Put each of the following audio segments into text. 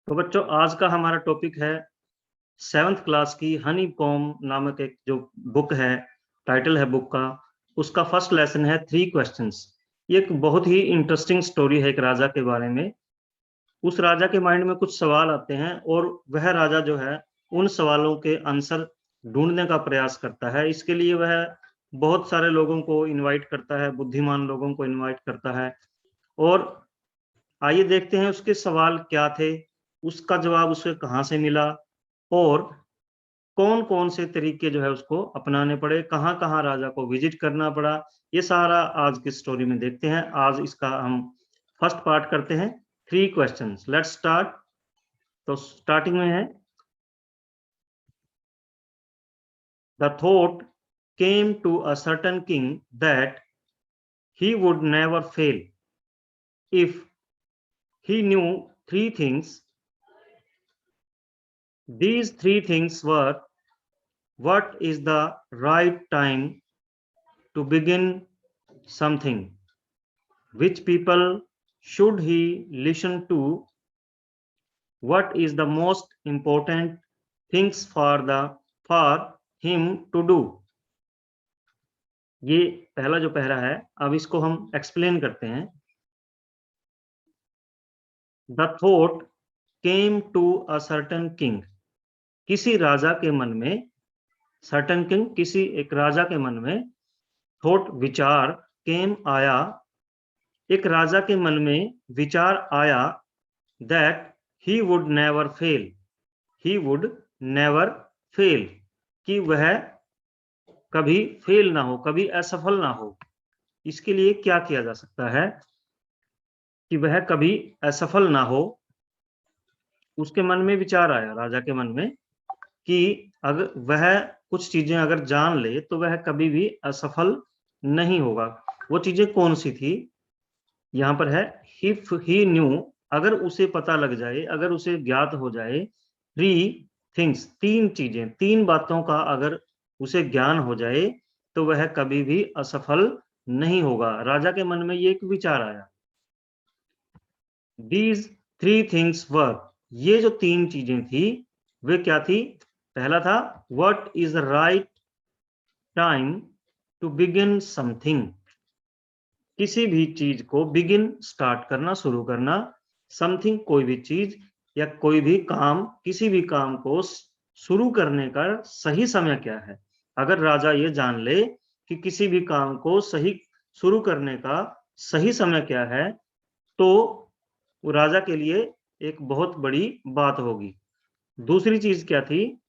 तो बच्चों, आज का हमारा टॉपिक है 7th क्लास की हनी कॉम नामक एक जो बुक है, टाइटल है बुक का, उसका फर्स्ट लेसन है 3 क्वेश्चंस। ये एक बहुत ही इंटरेस्टिंग स्टोरी है एक राजा के बारे में। उस राजा के माइंड में कुछ सवाल आते हैं और वह राजा जो है उन सवालों के आंसर ढूंढने का प्रयास करता है। इसके लिए वह बहुत सारे लोगों को इनवाइट करता है, बुद्धिमान लोगों को इनवाइट करता है। और आइए देखते हैं उसके सवाल क्या थे, उसका जवाब उसे कहाँ से मिला और कौन कौन से तरीके जो है उसको अपनाने पड़े, कहाँ कहाँ राजा को विजिट करना पड़ा। ये सारा आज की स्टोरी में देखते हैं। आज इसका हम फर्स्ट पार्ट करते हैं, 3 क्वेश्चंस। Let's start. तो स्टार्टिंग में है, the thought came to a certain king that he would never fail if he knew 3 things. These 3 things were: what is the right time to begin something, which people should he listen to, what is the most important things for him to do. ये पहला जो पहरा है, अब इसको हम explain करते हैं। The thought came to a certain king, किसी राजा के मन में, सर्टेन किंग किसी एक राजा के मन में, थॉट विचार, केम आया, एक राजा के मन में विचार आया, that he would never fail, he would never fail, कि वह कभी फेल ना हो, कभी असफल ना हो। इसके लिए क्या किया जा सकता है कि वह कभी असफल ना हो। उसके मन में विचार आया, राजा के मन में, कि अगर वह कुछ चीजें अगर जान ले तो वह कभी भी असफल नहीं होगा। वो चीजें कौन सी थी? यहां पर है इफ ही न्यू, अगर उसे पता लग जाए, अगर उसे ज्ञात हो जाए, 3 थिंग्स, 3 चीजें, 3 बातों का अगर उसे ज्ञान हो जाए तो वह कभी भी असफल नहीं होगा। राजा के मन में ये एक विचार आया। These 3 things were, ये जो 3 चीजें थी वे क्या थी? पहला था what is the right time to begin something, किसी भी चीज को बिगिन, स्टार्ट करना, शुरू करना, समथिंग कोई भी चीज या कोई भी काम, किसी भी काम को शुरू करने का सही समय क्या है। अगर राजा ये जान ले कि किसी भी काम को सही शुरू करने का सही समय क्या है, तो वो राजा के लिए एक बहुत बड़ी बात होगी। दूसरी चीज क्या थी?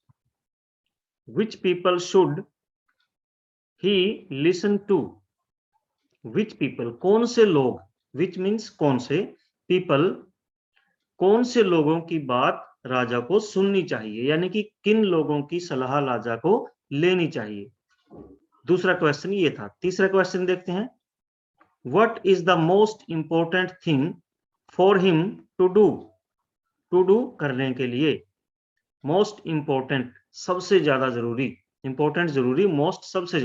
Which people should he listen to, which people, कौन से लोग, विच मीन्स कौन से, पीपल कौन से लोगों की बात राजा को सुननी चाहिए, यानी कि किन लोगों की सलाह राजा को लेनी चाहिए। दूसरा क्वेश्चन ये था। तीसरा क्वेश्चन देखते हैं, what is the most important thing for him to do, to do करने के लिए, मोस्ट इंपॉर्टेंट सबसे ज्यादा जरूरी, इंपॉर्टेंट जरूरी, मोस्ट सबसे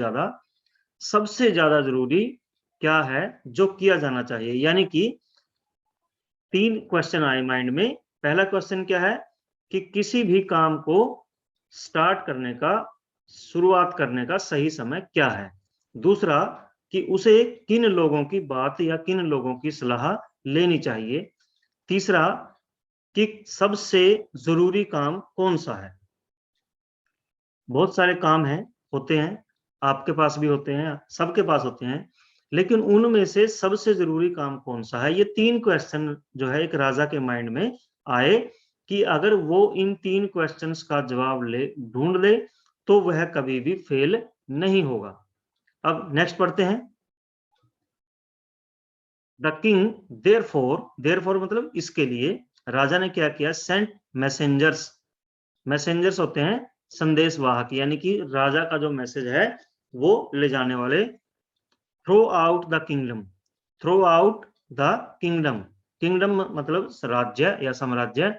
ज्यादा जरूरी क्या है जो किया जाना चाहिए। यानी कि 3 क्वेश्चन आए माइंड में। पहला क्वेश्चन क्या है कि किसी भी काम को स्टार्ट करने का, शुरुआत करने का सही समय क्या है। दूसरा कि उसे किन लोगों की बात या किन लोगों की सलाह लेनी चाहिए। तीसरा कि सबसे जरूरी काम कौन सा है। बहुत सारे काम हैं, होते हैं, आपके पास भी होते हैं, सबके पास होते हैं, लेकिन उनमें से सबसे जरूरी काम कौन सा है। ये 3 क्वेश्चन जो है एक राजा के माइंड में आए कि अगर वो इन 3 क्वेश्चंस का जवाब ढूंढ ले तो वह कभी भी फेल नहीं होगा। अब नेक्स्ट पढ़ते हैं। द किंग देयरफॉर मतलब इसके लिए राजा ने क्या किया, सेंट मैसेंजर्स, मैसेंजर्स होते हैं संदेशवाहक, यानी कि राजा का जो मैसेज है वो ले जाने वाले। Throw out the kingdom, throw out the kingdom, kingdom मतलब राज्य या साम्राज्य।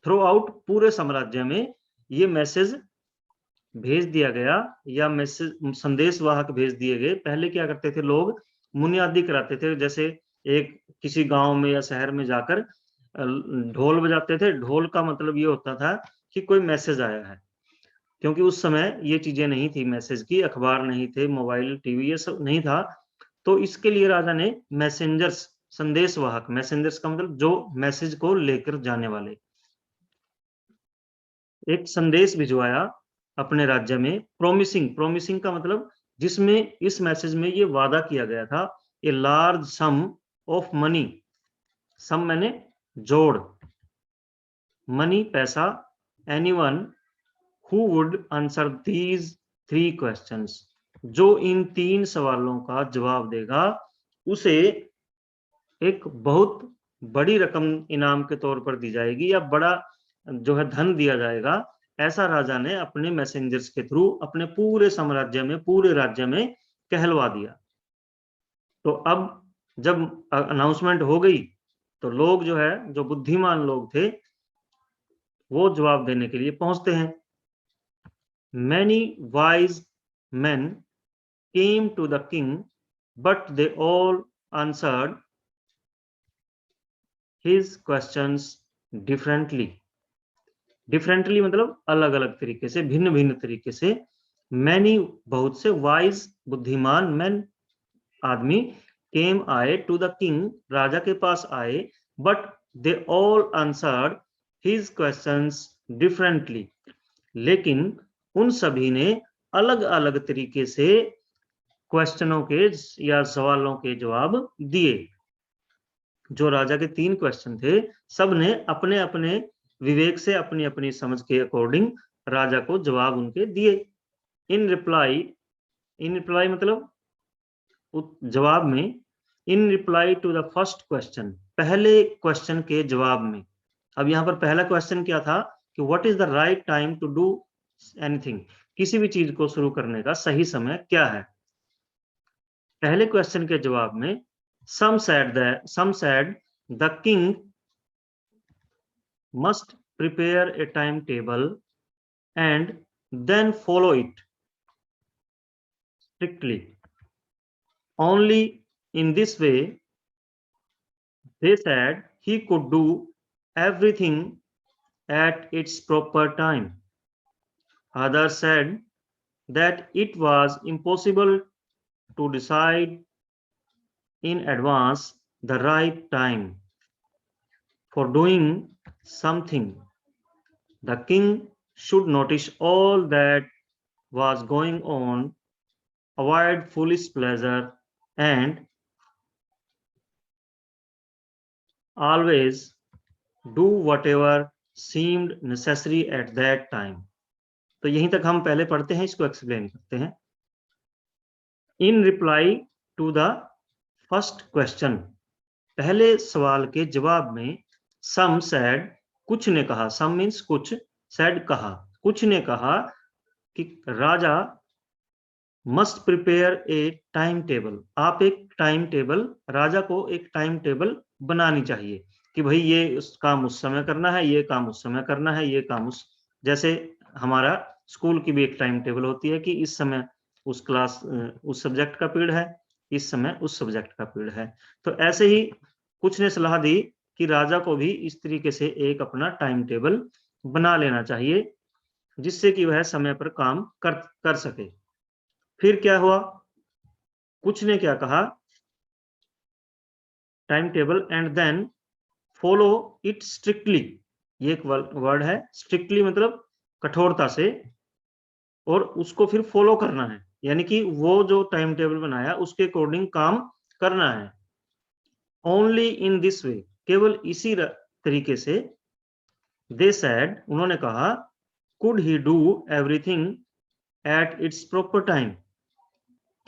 थ्रो आउट पूरे साम्राज्य में ये मैसेज भेज दिया गया, या मैसेज संदेशवाहक भेज दिए गए। पहले क्या करते थे लोग, मुनियादी कराते थे, जैसे एक किसी गांव में या शहर में जाकर ढोल बजाते थे। ढोल का मतलब ये होता था कि कोई मैसेज आया है, क्योंकि उस समय ये चीजें नहीं थी, मैसेज की, अखबार नहीं थे, मोबाइल टीवी ये सब नहीं था। तो इसके लिए राजा ने मैसेंजर्स, संदेशवाहक, मैसेंजर्स का मतलब जो मैसेज को लेकर जाने वाले, एक संदेश भिजवाया अपने राज्य में। प्रोमिसिंग, प्रोमिसिंग का मतलब जिसमें इस मैसेज में ये वादा किया गया था, a large sum of money, sum मैंने जोड़, मनी पैसा, anyone who would answer these 3 questions, जो इन 3 सवालों का जवाब देगा उसे एक बहुत बड़ी रकम इनाम के तौर पर दी जाएगी, या बड़ा जो है धन दिया जाएगा। ऐसा राजा ने अपने मैसेंजर्स के थ्रू अपने पूरे साम्राज्य में, पूरे राज्य में कहलवा दिया। तो अब जब अनाउंसमेंट हो गई तो लोग जो है, जो बुद्धिमान लोग थे, वो जवाब देने के लिए पहुंचते हैं। Many wise men came to the king, but they all answered his questions differently. Differently मतलब अलग अलग तरीके से, भिन्न भिन्न तरीके से। Many बहुत से, wise बुद्धिमान, men आदमी, came आए, to the king राजा के पास आए, but they all answered his questions differently. लेकिन उन सभी ने अलग अलग तरीके से क्वेश्चनों के या सवालों के जवाब दिए। जो राजा के 3 क्वेश्चन थे, सब ने अपने अपने विवेक से, अपनी अपनी समझ के अकॉर्डिंग राजा को जवाब उनके दिए। इन रिप्लाई मतलब जवाब में, in reply to the first question, पहले क्वेश्चन के जवाब में। अब यहाँ पर पहला क्वेश्चन क्या था कि what is the right time to do anything, किसी भी चीज को शुरू करने का सही समय क्या है। पहले क्वेश्चन के जवाब में some said the king must prepare a timetable and then follow it strictly. Only in this way, they said, he could do everything at its proper time. Others said that it was impossible to decide in advance the right time for doing something. The king should notice all that was going on, avoid foolish pleasure, and always do whatever seemed necessary at that time. तो यहीं तक हम पहले पढ़ते हैं, इसको explain करते हैं। In reply to the first question, पहले सवाल के जवाब में, सम सैड, कुछ ने कहा, सम मीन्स कुछ, सैड कहा, कुछ ने कहा कि राजा must prepare a time table, आप एक टाइम टेबल, राजा को एक टाइम टेबल बनानी चाहिए कि भाई ये काम उस समय करना है, ये काम उस समय करना है, ये काम उस, जैसे हमारा स्कूल की भी एक टाइम टेबल होती है कि इस समय उस क्लास, उस सब्जेक्ट का पीरियड है, इस समय उस सब्जेक्ट का पीरियड है। तो ऐसे ही कुछ ने सलाह दी कि राजा को भी इस तरीके से एक अपना टाइम टेबल बना लेना चाहिए, जिससे कि वह समय पर काम कर सके। फिर क्या हुआ, कुछ ने क्या कहा, time table and then follow it strictly, ये एक वर्ड है, स्ट्रिक्टली मतलब कठोरता से, और उसको फिर फॉलो करना है, यानी कि वो जो टाइम टेबल बनाया उसके अकॉर्डिंग काम करना है। ओनली इन दिस वे, केवल इसी तरीके से, दे सैड, उन्होंने कहा, could he do everything at its proper time,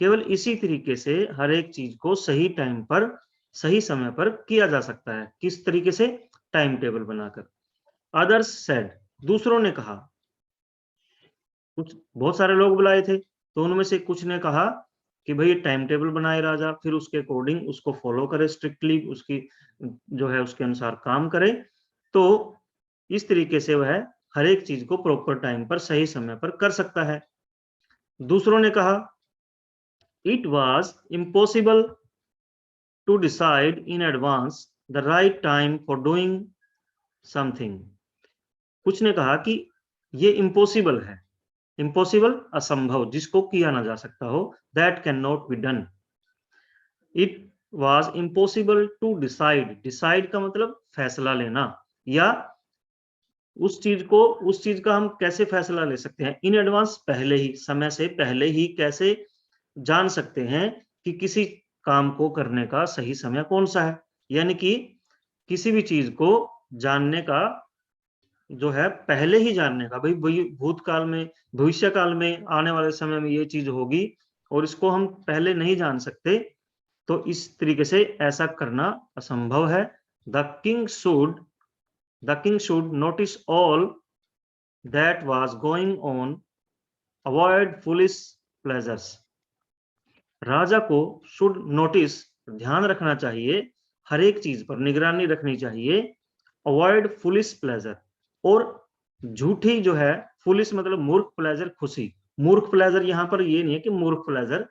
केवल इसी तरीके से हर एक चीज को सही टाइम पर, सही समय पर किया जा सकता है। किस तरीके से, टाइम टेबल बनाकर। अदर्स सेड, दूसरों ने कहा, कुछ बहुत सारे लोग बुलाए थे, तो उनमें से कुछ ने कहा कि भाई टाइम टेबल बनाए राजा, फिर उसके अकॉर्डिंग उसको फॉलो करे स्ट्रिक्टली, उसकी जो है उसके अनुसार काम करे, तो इस तरीके से वह हर एक चीज को प्रॉपर टाइम पर, सही समय पर कर सकता है। दूसरों ने कहा, it was impossible to decide in advance the right time for doing something. कुछ ने कहा कि ये इम्पॉसिबल है, इम्पॉसिबल असंभव, जिसको किया ना जा सकता हो, that can not be done. It was impossible to decide, decide का मतलब फैसला लेना, या उस चीज का हम कैसे फैसला ले सकते हैं इन एडवांस, पहले ही, समय से पहले ही कैसे जान सकते हैं कि किसी काम को करने का सही समय कौन सा है। यानी कि किसी भी चीज को जानने का जो है, पहले ही जानने का, भाई भूतकाल में, भविष्य काल में, आने वाले समय में ये चीज होगी और इसको हम पहले नहीं जान सकते, तो इस तरीके से ऐसा करना असंभव है। The king should notice all that was going on, avoid foolish pleasures. राजा को शुड नोटिस, ध्यान रखना चाहिए, हर एक चीज पर निगरानी रखनी चाहिए, अवॉइड फुलिश प्लेजर, और झूठी जो है, फुलिश मतलब मूर्ख, प्लेजर खुशी। मूर्ख प्लेजर यहाँ पर ये नहीं है कि मूर्ख प्लेजर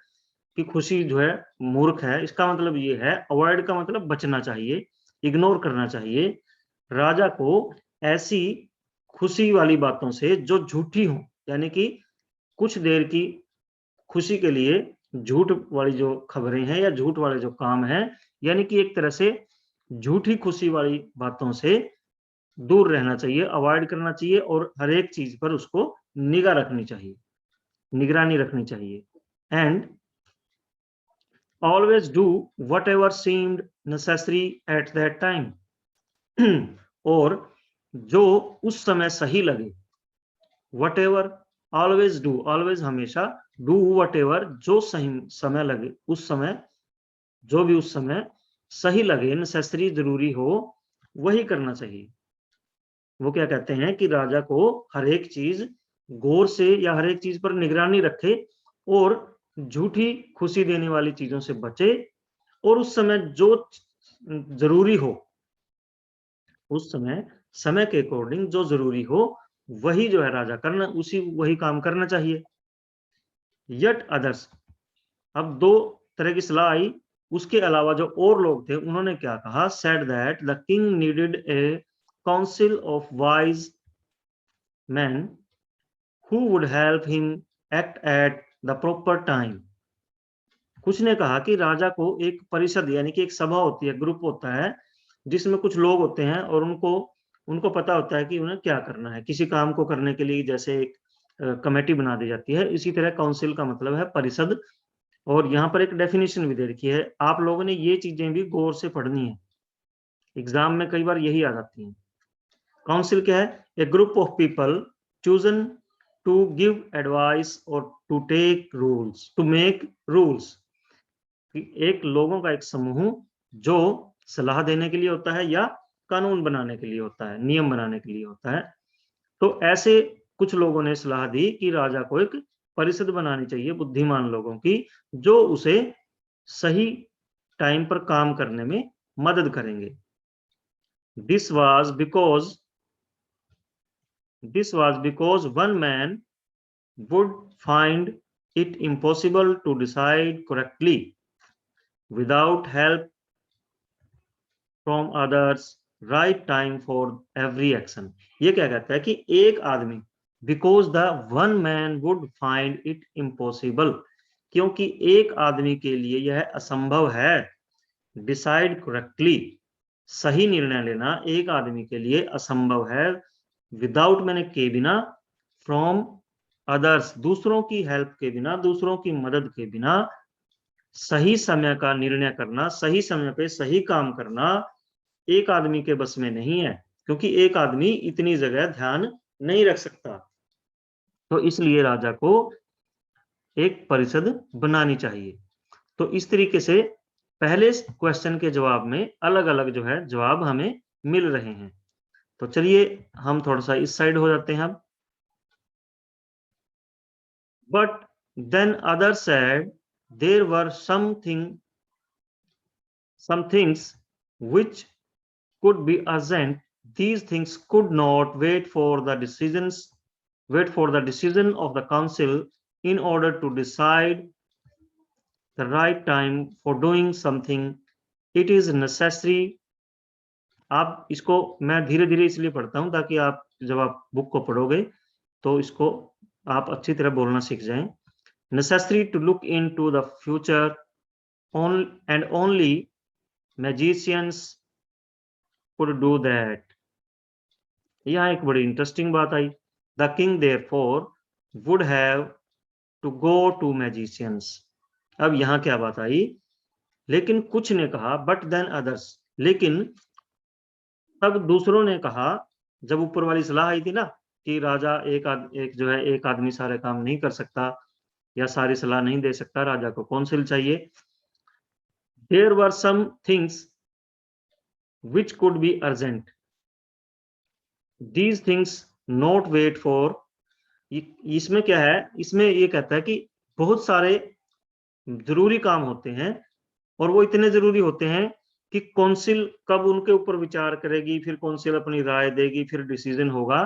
की खुशी जो है मूर्ख है, इसका मतलब ये है, अवॉइड का मतलब बचना चाहिए, इग्नोर करना चाहिए। राजा को ऐसी खुशी वाली बातों से जो झूठी हो, यानी कि कुछ देर की खुशी के लिए झूठ वाली जो खबरें हैं या झूठ वाले जो काम हैं, यानी कि एक तरह से झूठी खुशी वाली बातों से दूर रहना चाहिए, अवॉइड करना चाहिए, और हर एक चीज पर उसको निगाह रखनी चाहिए, निगरानी रखनी चाहिए। And always do what ever seemed necessary at that time, और जो उस समय सही लगे, what ever, always do, always हमेशा, डू वट एवर जो सही समय लगे, उस समय, जो भी उस समय सही लगे, नेसेसरी जरूरी हो, वही करना चाहिए। वो क्या कहते हैं कि राजा को हर एक चीज गौर से, या हर एक चीज पर निगरानी रखे, और झूठी खुशी देने वाली चीजों से बचे, और उस समय जो जरूरी हो, उस समय, समय के अकॉर्डिंग जो जरूरी हो, वही जो है राजा करना, वही काम करना चाहिए। यट अदर्स, अब दो तरह की सलाह आई, उसके अलावा जो और लोग थे उन्होंने क्या कहा, said that the king needed A council of wise man who would help him act at the proper time. कुछ ने कहा कि राजा को एक परिषद, यानी कि एक सभा होती है, ग्रुप होता है, जिसमें कुछ लोग होते हैं, और उनको उनको पता होता है कि उन्हें क्या करना है किसी काम को करने के लिए। जैसे एक कमेटी बना दी जाती है, इसी तरह काउंसिल का मतलब है परिषद। और यहाँ पर एक डेफिनेशन भी दे रखी है, आप लोगों ने ये चीजें भी गौर से पढ़नी है, एग्जाम में कई बार यही आ जाती हैं। काउंसिल क्या है, a group of people chosen to give advice और to take rules, to make rules. एक लोगों का एक समूह जो सलाह देने के लिए होता है, या कानून बनाने के लिए होता है, नियम बनाने के लिए होता है। तो ऐसे कुछ लोगों ने सलाह दी कि राजा को एक परिषद बनानी चाहिए बुद्धिमान लोगों की, जो उसे सही टाइम पर काम करने में मदद करेंगे। This was because one man would find it impossible to decide correctly without help from others, right time for every action। ये क्या कहता है कि एक आदमी, because the one man would find it impossible, क्योंकि एक आदमी के लिए यह असंभव है, decide correctly, सही निर्णय लेना एक आदमी के लिए असंभव है, विदाउट मैंने के बिना, फ्रॉम अदर्स, दूसरों की हेल्प के बिना, दूसरों की मदद के बिना, सही समय का निर्णय करना, सही समय पे सही काम करना एक आदमी के बस में नहीं है, क्योंकि एक आदमी इतनी जगह ध्यान नहीं रख सकता। तो इसलिए राजा को एक परिषद बनानी चाहिए। तो इस तरीके से पहले क्वेश्चन के जवाब में अलग अलग जो है जवाब हमें मिल रहे हैं। तो चलिए हम थोड़ा सा इस साइड हो जाते हैं अब। But then other said there were some things which could be urgent. These things could not wait for the decision of the council. In order to decide the right time for doing something, it is necessary आप इसको, मैं धीरे धीरे इसलिए पढ़ता हूं ताकि आप जब आप बुक को पढ़ोगे तो इसको आप अच्छी तरह बोलना सीख जाएं। Necessary to look into the future and only magicians could do that. यहाँ एक बड़ी इंटरेस्टिंग बात आई। The king therefore would have to go to magicians. अब यहाँ क्या बात आई, लेकिन कुछ ने कहा बट देन अदर्स, लेकिन तब दूसरों ने कहा, जब ऊपर वाली सलाह आई थी ना कि राजा एक जो है एक आदमी सारे काम नहीं कर सकता या सारी सलाह नहीं दे सकता, राजा को काउंसिल चाहिए। There were some things which could be urgent, these things not wait for। इसमें क्या है, इसमें ये कहता है कि बहुत सारे जरूरी काम होते हैं और वो इतने जरूरी होते हैं कि काउंसिल कब उनके ऊपर विचार करेगी, फिर काउंसिल अपनी राय देगी, फिर डिसीजन होगा,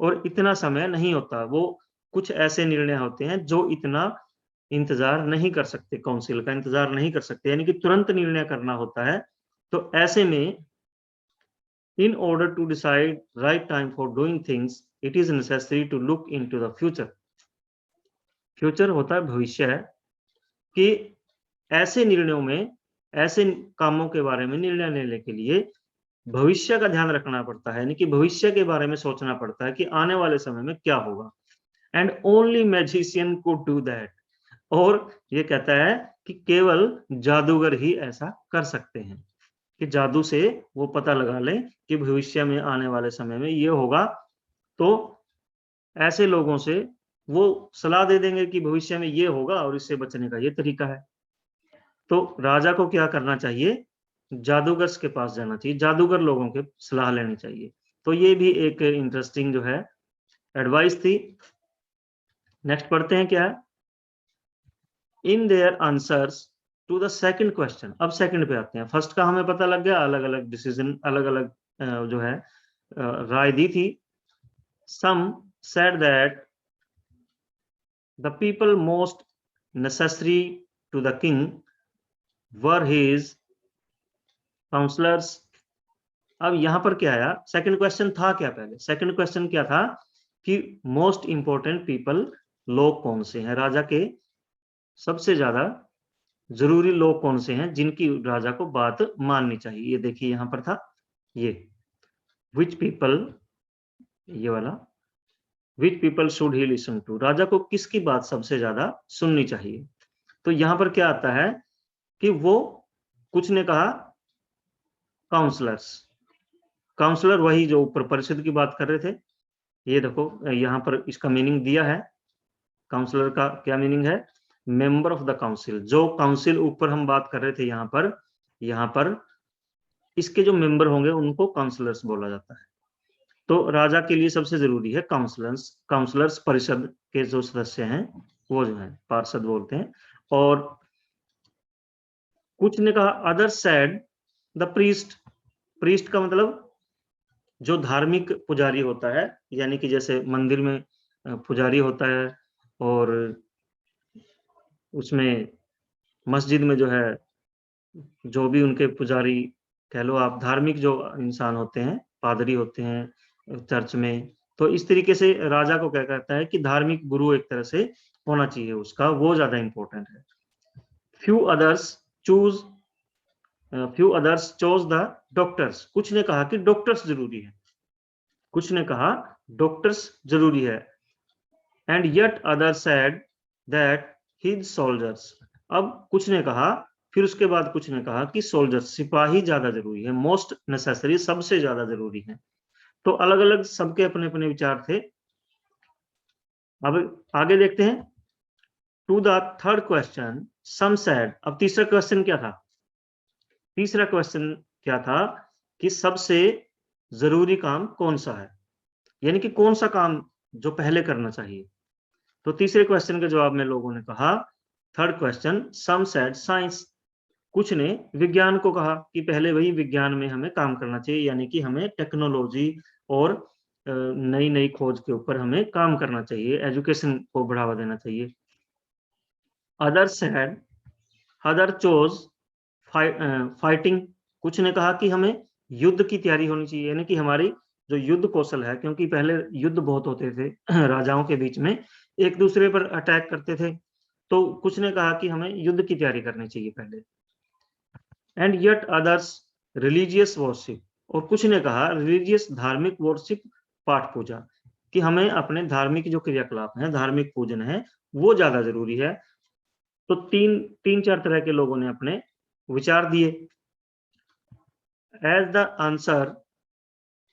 और इतना समय नहीं होता। वो कुछ ऐसे निर्णय होते हैं जो इतना इंतजार नहीं कर सकते, काउंसिल का इंतजार नहीं कर सकते, यानी कि तुरंत निर्णय करना होता है। तो ऐसे में in order to decide right time for doing things, it is necessary to look into the future। Future होता है भविष्य, है कि ऐसे निर्णयों में, ऐसे कामों के बारे में निर्णय लेने के लिए भविष्य का ध्यान रखना पड़ता है, यानी कि भविष्य के बारे में सोचना पड़ता है कि आने वाले समय में क्या होगा। And only magician could do that. और ये कहता है कि केवल जादूगर ही ऐसा कर सकते हैं, कि जादू से वो पता लगा लें कि भविष्य में आने वाले समय में ये होगा, तो ऐसे लोगों से वो सलाह दे देंगे कि भविष्य में ये होगा और इससे बचने का ये तरीका है। तो राजा को क्या करना चाहिए, जादूगर के पास जाना चाहिए, जादूगर लोगों के सलाह लेनी चाहिए। तो ये भी एक इंटरेस्टिंग जो है एडवाइस थी। नेक्स्ट पढ़ते हैं क्या है, in their answers to the second question. अब सेकंड पे आते हैं। फर्स्ट का हमें पता लग गया, अलग अलग डिसीजन, अलग अलग जो है राय दी थी। Some said that the people most necessary to the king were his counsellors. अब यहां पर क्या आया, सेकंड क्वेश्चन था क्या, पहले सेकंड क्वेश्चन क्या था कि मोस्ट इंपोर्टेंट पीपल, लोग कौन से हैं, राजा के सबसे ज्यादा जरूरी लोग कौन से हैं जिनकी राजा को बात माननी चाहिए। ये देखिए यहां पर था ये, विच पीपल, ये वाला, which people should he listen to, राजा को किसकी बात सबसे ज्यादा सुननी चाहिए। तो यहां पर क्या आता है कि वो, कुछ ने कहा काउंसलर्स, काउंसलर वही जो ऊपर परिषद की बात कर रहे थे। ये देखो यहां पर इसका मीनिंग दिया है, काउंसलर का क्या मीनिंग है, मेंबर ऑफ द काउंसिल। जो काउंसिल ऊपर हम बात कर रहे थे यहाँ पर इसके जो मेंबर होंगे उनको काउंसलर्स बोला जाता है। तो राजा के लिए सबसे जरूरी है काउंसलर्स। काउंसलर्स परिषद के जो सदस्य हैं वो जो है पार्षद बोलते हैं। और कुछ ने कहा other sad the priest, priest का मतलब जो धार्मिक पुजारी होता है, यानी कि जैसे मंदिर में पुजारी होता है और उसमें मस्जिद में जो है जो भी उनके पुजारी कह लो आप, धार्मिक जो इंसान होते हैं, पादरी होते हैं चर्च में, तो इस तरीके से राजा को क्या कहता है कि धार्मिक गुरु एक तरह से होना चाहिए उसका, वो ज्यादा इंपॉर्टेंट है। Few others choose, few others chose the doctors, कुछ ने कहा कि डॉक्टर्स जरूरी है, कुछ ने कहा डॉक्टर्स जरूरी है। And yet other said that his soldiers, अब कुछ ने कहा, फिर उसके बाद कुछ ने कहा कि सोल्जर्स, सिपाही ज्यादा जरूरी है, मोस्ट नेसेसरी, सबसे ज्यादा जरूरी है। तो अलग अलग सबके अपने अपने विचार थे। अब आगे देखते हैं, to the third question some said. अब तीसरा क्वेश्चन क्या था, तीसरा क्वेश्चन क्या था कि सबसे जरूरी काम कौन सा है, यानी कि कौन सा काम जो पहले करना चाहिए। तो तीसरे क्वेश्चन के जवाब में लोगों ने कहा, third question, some said science, कुछ ने विज्ञान को कहा कि पहले वही विज्ञान में हमें काम करना चाहिए, यानी कि हमें टेक्नोलॉजी और नई नई खोज के ऊपर हमें काम करना चाहिए, एजुकेशन को बढ़ावा देना चाहिए। Other said, other chose fighting, कुछ ने कहा कि हमें युद्ध की तैयारी होनी चाहिए, यानी कि हमारी जो युद्ध कौशल है, क्योंकि पहले युद्ध बहुत होते थे राजाओं के बीच में, एक दूसरे पर अटैक करते थे, तो कुछ ने कहा कि हमें युद्ध की तैयारी करनी चाहिए पहले। And yet others religious worship, और कुछ ने कहा रिलीजियस धार्मिक वर्शिप, पाठ पूजा, कि हमें अपने धार्मिक जो क्रियाकलाप हैं, धार्मिक पूजन है, वो ज्यादा जरूरी है। तो तीन चार तरह के लोगों ने अपने विचार दिए। As the answer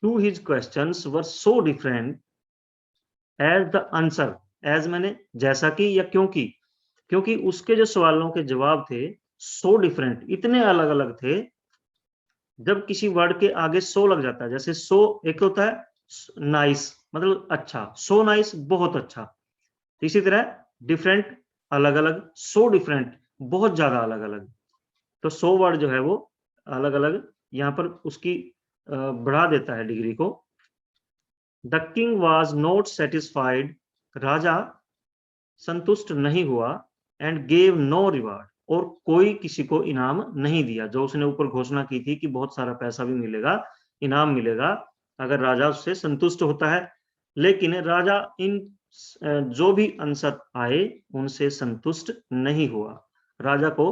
to his questions were so different, as the answer, as मैंने जैसा कि या क्योंकि, क्योंकि उसके जो सवालों के जवाब थे सो डिफरेंट, इतने अलग अलग थे। जब किसी वर्ड के आगे सो लग जाता है, जैसे सो एक होता है नाइस, मतलब अच्छा, सो नाइस बहुत अच्छा, इसी तरह डिफरेंट अलग अलग, सो डिफरेंट बहुत ज्यादा अलग अलग। तो सो वर्ड जो है वो अलग अलग यहाँ पर उसकी बढ़ा देता है डिग्री को। The king was not satisfied, राजा संतुष्ट नहीं हुआ, एंड गेव नो रिवार्ड, और कोई किसी को इनाम नहीं दिया। जो उसने ऊपर घोषणा की थी कि बहुत सारा पैसा भी मिलेगा, इनाम मिलेगा अगर राजा उससे संतुष्ट होता है, लेकिन राजा इन जो भी आंसर आए उनसे संतुष्ट नहीं हुआ, राजा को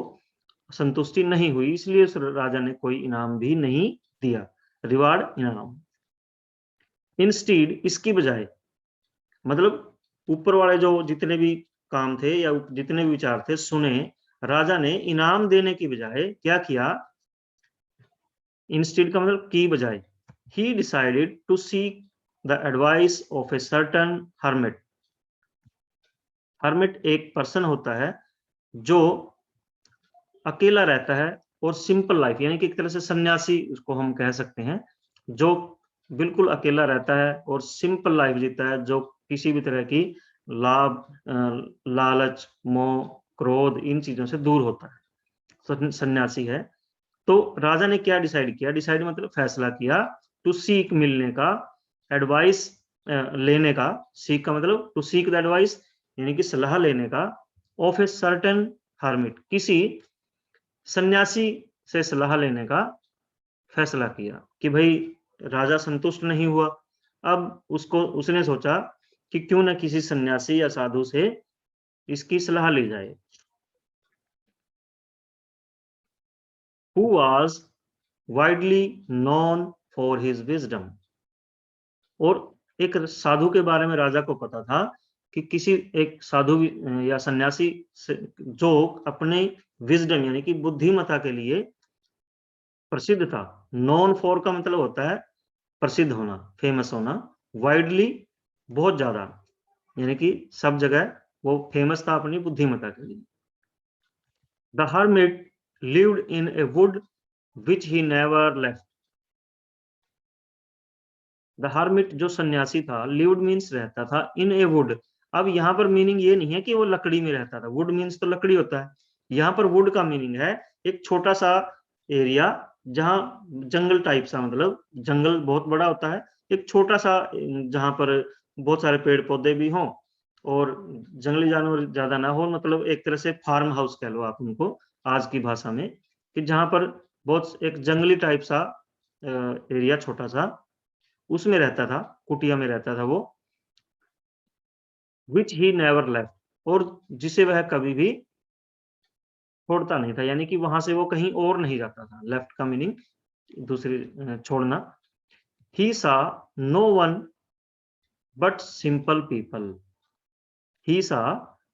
संतुष्टि नहीं हुई, इसलिए उस राजा ने कोई इनाम भी नहीं दिया, रिवार्ड इनाम। इंस्टीड, इसकी बजाय, मतलब ऊपर वाले जो जितने भी काम थे या जितने भी विचार थे सुने, राजा ने इनाम देने की बजाय क्या किया, इंस्टीड का मतलब की बजाय, he decided to seek the advice of a certain hermit. Hermit एक पर्सन होता है जो अकेला रहता है और सिंपल लाइफ, यानी कि एक तरह से सन्यासी उसको हम कह सकते हैं, जो बिल्कुल अकेला रहता है और सिंपल लाइफ जीता है, जो किसी भी तरह की लाभ, लालच, मोह, क्रोध, इन चीजों से दूर होता है, सन्यासी है। तो राजा ने क्या डिसाइड किया, डिसाइड मतलब फैसला किया, टू सीक मिलने का, एडवाइस लेने का, सीक का मतलब टू सीक द एडवाइस यानी कि सलाह लेने का, ऑफ ए सर्टेन हर्मिट, किसी सन्यासी से सलाह लेने का फैसला किया कि भाई राजा संतुष्ट नहीं हुआ। अब उसने सोचा कि क्यों ना किसी सन्यासी या साधु से इसकी सलाह ली जाए। Who was widely known for his wisdom, और एक साधु के बारे में राजा को पता था कि किसी एक साधु या सन्यासी जो अपने विजडम यानी कि बुद्धिमत्ता के लिए प्रसिद्ध था। नॉन फॉर का मतलब होता है प्रसिद्ध होना, फेमस होना, वाइडली बहुत ज्यादा, यानी कि सब जगह वो फेमस था अपनी बुद्धिमत्ता के लिए। The hermit lived in A would which he never left. The hermit जो सन्यासी था, लिव्ड मीन्स रहता था, इन ए वुड। अब यहाँ पर मीनिंग ये नहीं है कि वो लकड़ी में रहता था, वुड मीन्स तो लकड़ी होता है, यहाँ पर वुड का मीनिंग है एक छोटा सा एरिया जहाँ जंगल टाइप सा, मतलब जंगल बहुत बड़ा होता है, एक छोटा सा जहाँ पर बहुत सारे पेड़ पौधे भी हों और जंगली जानवर ज्यादा ना हो, मतलब एक तरह से फार्म हाउस कह लो आप उनको आज की भाषा में, कि जहाँ पर बहुत एक जंगली टाइप सा एरिया छोटा सा, उसमें रहता था, कुटिया में रहता था वो। विच ही नेवर लेफ्ट, और जिसे वह कभी भी छोड़ता नहीं था, यानी कि वहां से वो कहीं और नहीं जाता था। लेफ्ट का मीनिंग दूसरी छोड़ना। He saw no one but simple people, he saw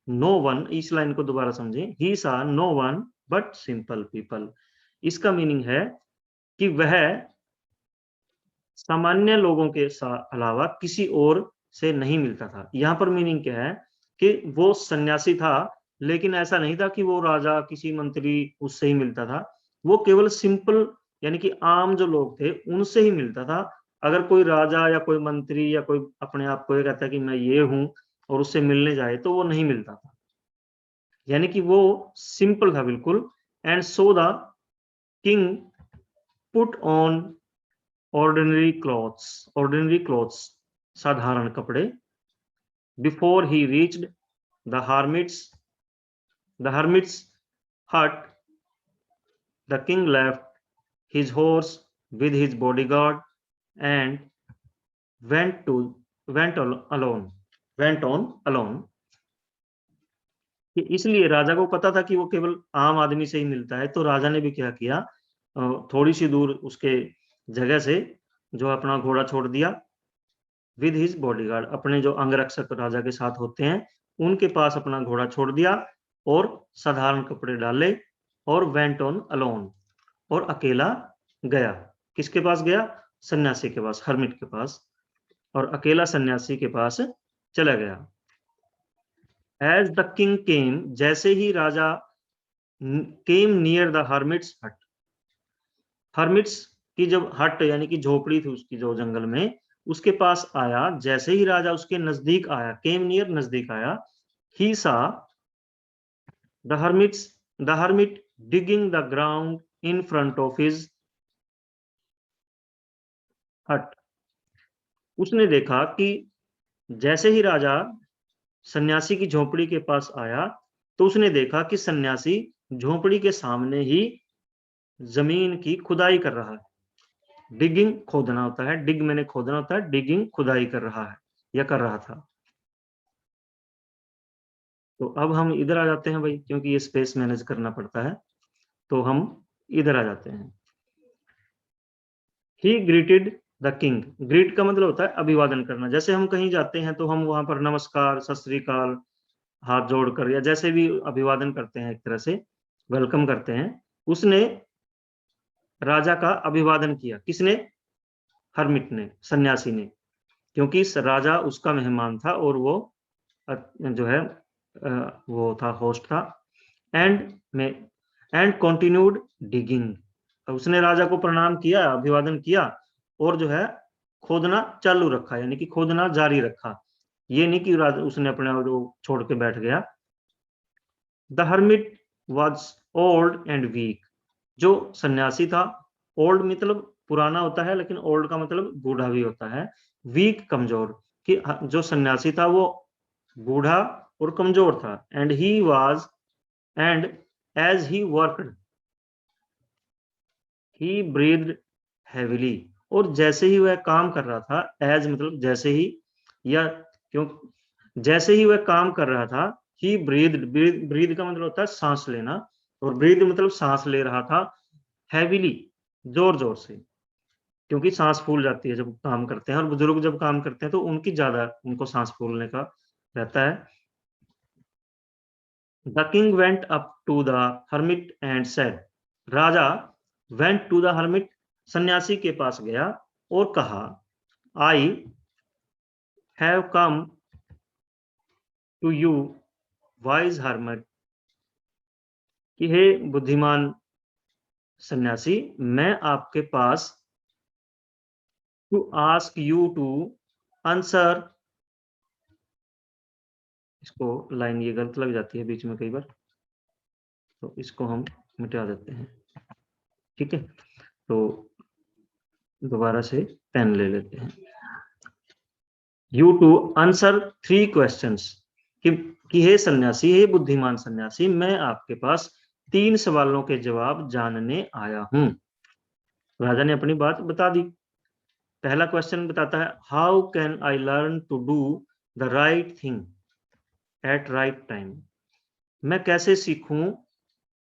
no one, इस लाइन को दोबारा समझें, he saw no one but simple people, इसका मीनिंग है कि वह सामान्य लोगों के अलावा किसी और से नहीं मिलता था। यहाँ पर मीनिंग क्या है कि वो सन्यासी था, लेकिन ऐसा नहीं था कि वो राजा किसी मंत्री उससे ही मिलता था, वो केवल सिंपल यानी कि आम जो लोग थे उनसे ही मिलता था। अगर कोई राजा या कोई मंत्री या कोई अपने आप को ये कहता है कि मैं ये हूं और उससे मिलने जाए तो वो नहीं मिलता था, यानी कि वो सिंपल था बिल्कुल। And so the king put on ordinary clothes, साधारण कपड़े। Before he reached the hermit's hut, the king left his horse with his bodyguard and went on alone. कि इसलिए राजा को पता था कि वो केवल आम आदमी से ही मिलता है, तो राजा ने भी क्या किया, थोड़ी सी दूर उसके जगह से जो अपना घोड़ा छोड़ दिया, विद हिज बॉडीगार्ड, अपने जो अंगरक्षक राजा के साथ होते हैं उनके पास अपना घोड़ा छोड़ दिया और साधारण कपड़े डाले और वेंट ऑन अलोन, और अकेला गया। किसके पास गया? सन्यासी के पास, हर्मिट के पास, और अकेला सन्यासी के पास चला गया। एज द किंग केम, जैसे ही राजा केम नियर द हर्मिट्स हट, हर्मिट्स की जब हट यानी कि झोपड़ी थी उसकी जो जंगल में, उसके पास आया, जैसे ही राजा उसके नजदीक आया, केम नियर नजदीक आया, ही सा the hermit digging the ground in front of his हट। उसने देखा कि जैसे ही राजा सन्यासी की झोपड़ी के पास आया तो उसने देखा कि सन्यासी झोपड़ी के सामने ही जमीन की खुदाई कर रहा है। डिगिंग खोदना होता है, डिग मैंने खोदना होता है, डिगिंग खुदाई कर रहा है या कर रहा था। तो अब हम इधर आ जाते हैं भाई, क्योंकि ये स्पेस मैनेज करना पड़ता है, तो हम इधर आ जाते हैं। ही ग्रीटेड द किंग, ग्रीट का मतलब होता है अभिवादन करना। जैसे हम कहीं जाते हैं तो हम वहां पर नमस्कार, सत श्री अकाल, हाथ जोड़कर या जैसे भी अभिवादन करते हैं, एक तरह से वेलकम करते हैं। उसने राजा का अभिवादन किया। किसने? हर्मिट ने, सन्यासी ने, क्योंकि राजा उसका मेहमान था और वो जो है वो था, होस्ट था। एंड कंटिन्यूड डिगिंग, उसने राजा को प्रणाम किया, अभिवादन किया और जो है खोदना चालू रखा, यानी कि खोदना जारी रखा। ये नहीं कि उसने अपने छोड़ के बैठ गया। The hermit was old and weak, जो सन्यासी था, ओल्ड मतलब पुराना होता है, लेकिन ओल्ड का मतलब बूढ़ा भी होता है, वीक कमजोर, कि जो सन्यासी था वो बूढ़ा और कमजोर था। And as he worked he breathed heavily, और जैसे ही वह काम कर रहा था, एज मतलब जैसे ही, या क्यों, जैसे ही वह काम कर रहा था, ही ब्रीद का मतलब होता है सांस लेना, और ब्रीद मतलब सांस ले रहा था, हैविली जोर जोर से, क्योंकि सांस फूल जाती है जब काम करते हैं, और बुजुर्ग जब काम करते हैं तो उनको सांस फूलने का रहता है। The king went up to the hermit and said, राजा वेंट टू द हर्मिट, सन्यासी के पास गया और कहा, I have come to you wise hermit, कि हे बुद्धिमान सन्यासी, मैं आपके पास to ask you to answer, इसको लाइन ये गलत लग जाती है बीच में कई बार, तो इसको हम मिटा देते हैं, ठीक है। तो दोबारा से पेन ले लेते हैं। यू टू आंसर 3 क्वेश्चंस, कि हे सन्यासी, हे बुद्धिमान सन्यासी, मैं आपके पास 3 सवालों के जवाब जानने आया हूं। राजा ने अपनी बात बता दी। पहला क्वेश्चन बताता है, how can I learn to do the right thing at right time, मैं कैसे सीखूं,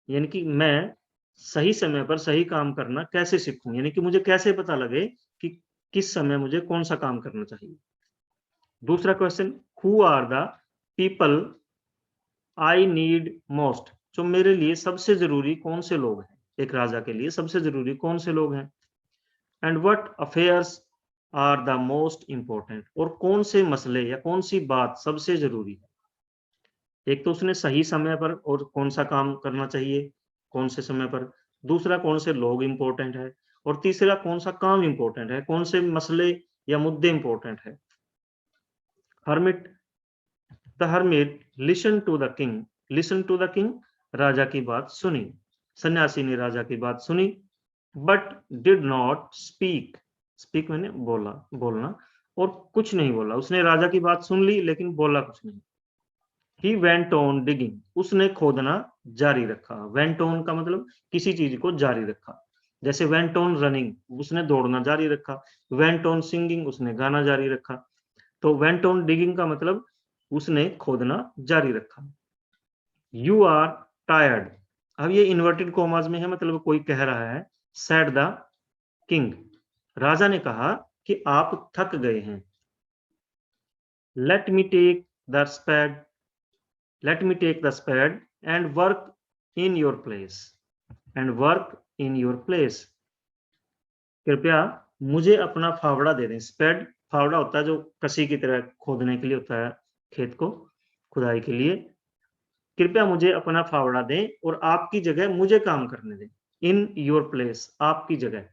यानी कि मैं सही समय पर सही काम करना कैसे सीखूं, यानी कि मुझे कैसे पता लगे कि किस समय मुझे कौन सा काम करना चाहिए। दूसरा question, who are the people I need most, जो मेरे लिए सबसे जरूरी कौन से लोग हैं, एक राजा के लिए सबसे जरूरी कौन से लोग हैं। And what affairs are the most important, और कौन से मसले या कौन सी बात सबसे जरूरी है। एक तो उसने सही समय पर और कौन सा काम करना चाहिए, कौन से समय पर, दूसरा कौन से लोग इंपॉर्टेंट है, और तीसरा कौन सा काम इंपॉर्टेंट है, कौन से मसले या मुद्दे इंपॉर्टेंट है। Hermit the hermit listen to the king, listen to the king, राजा की बात सुनी, सन्यासी ने राजा की बात सुनी, but did not speak, speak मैंने बोलना, और कुछ नहीं बोला। उसने राजा की बात सुन ली लेकिन बोला कुछ नहीं। He went on digging, उसने खोदना जारी रखा। Went on का मतलब किसी चीज को जारी रखा। जैसे वेंट ऑन रनिंग, उसने दौड़ना जारी रखा। वेंट ऑन सिंगिंग, उसने गाना जारी रखा। तो वेंट ऑन डिगिंग का मतलब उसने खोदना जारी रखा। यू आर टायर्ड, अब ये इन्वर्टेड कॉमास में है, मतलब कोई कह रहा है, सेड द किंग, राजा ने कहा कि आप थक गए हैं। Let me take the spade, let me take the spade and work in your place, and work in your place, कृपया मुझे अपना फावड़ा दे दें। स्पेड फावड़ा होता है जो कसी की तरह खोदने के लिए होता है, खेत को खुदाई के लिए। कृपया मुझे अपना फावड़ा दें और आपकी जगह मुझे काम करने दें। इन योर प्लेस, आपकी जगह।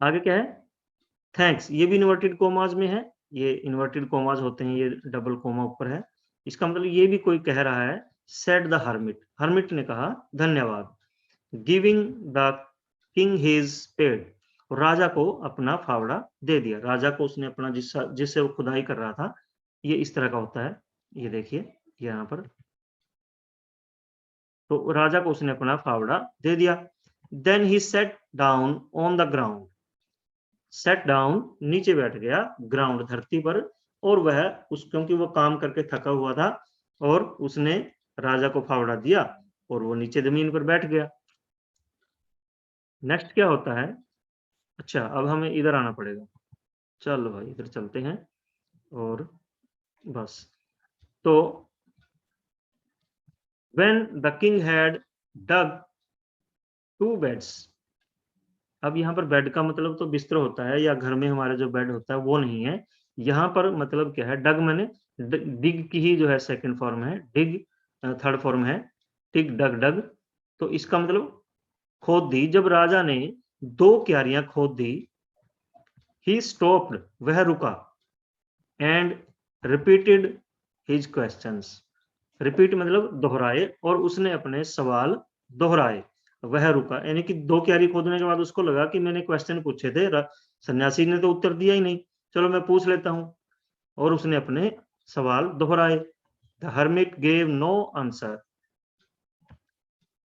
आगे क्या है, थैंक्स, ये भी इन्वर्टेड कोमाज में है। ये इन्वर्टेड कोमाज होते हैं, ये डबल कोमा ऊपर है। इसका मतलब ये भी कोई कह रहा है, सेड द हर्मिट, हर्मिट ने कहा धन्यवाद। Giving the king his spade, राजा को अपना फावड़ा दे दिया। राजा को उसने अपना जिससे वो खुदाई कर रहा था, ये इस तरह का होता है, ये देखिए यहाँ पर। तो राजा को उसने अपना फावड़ा दे दिया। Then he sat down on the ground, sat down नीचे बैठ गया, ग्राउंड धरती पर, और वह क्योंकि वो काम करके थका हुआ था, और उसने राजा को फावड़ा दिया और वो नीचे जमीन पर बैठ गया। नेक्स्ट क्या होता है, अच्छा अब हमें इधर आना पड़ेगा, चलो भाई इधर चलते हैं, और बस। तो when the king had dug 2 beds, अब यहाँ पर बेड का मतलब तो बिस्तर होता है, या घर में हमारे जो बेड होता है वो नहीं है। यहाँ पर मतलब क्या है, डग मैंने डिग की ही जो है सेकंड फॉर्म है, डिग थर्ड फॉर्म है, डिग डग डग। तो इसका मतलब खोद दी। जब राजा ने 2 क्यारियां खोद दी, ही स्टॉप्ड, वह रुका, and repeated his questions, repeat मतलब दोहराए, और उसने अपने सवाल दोहराए। वह रुका यानी कि 2 क्यारी खोदने के बाद उसको लगा कि मैंने क्वेश्चन पूछे थे, सन्यासी ने तो उत्तर दिया ही नहीं, चलो मैं पूछ लेता हूं, और उसने अपने सवाल दोहराए। The hermit gave no answer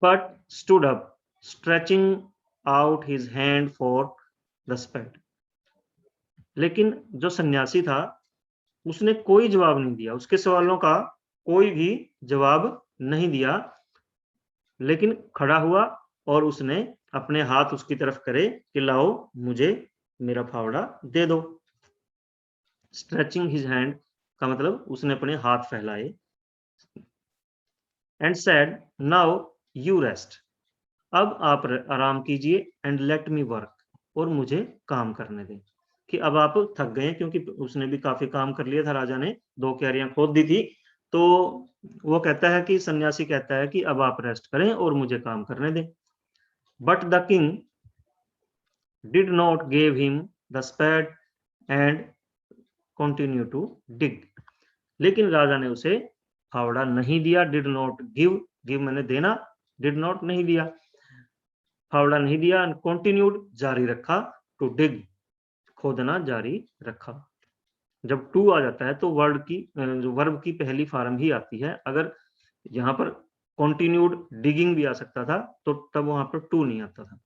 but stood up, stretching out his hand for the spade, लेकिन जो सन्यासी था उसने कोई जवाब नहीं दिया, उसके सवालों का कोई भी जवाब नहीं दिया, लेकिन खड़ा हुआ और उसने अपने हाथ उसकी तरफ करे कि लाओ मुझे मेरा फावड़ा दे दो। स्ट्रेचिंग हिज हैंड का मतलब उसने अपने हाथ फैलाए। And said now you rest, अब आप आराम कीजिए, एंड लेट मी वर्क, और मुझे काम करने दें, कि अब आप थक गए, क्योंकि उसने भी काफी काम कर लिया था, राजा ने 2 क्यारियां खोद दी थी। तो वो कहता है कि सन्यासी कहता है कि अब आप रेस्ट करें और मुझे काम करने दें। But the king did not give him the spade and continue to dig, लेकिन राजा ने उसे फावड़ा नहीं दिया। did not give, give मैंने देना, did not नहीं दिया, फावड़ा नहीं दिया, and continued जारी रखा, to dig खोदना जारी रखा। जब टू आ जाता है तो वर्ड की जो वर्ब की पहली फॉर्म ही आती है। अगर यहाँ पर कंटिन्यूड डिगिंग भी आ सकता था तो तब वहां पर टू नहीं आता था।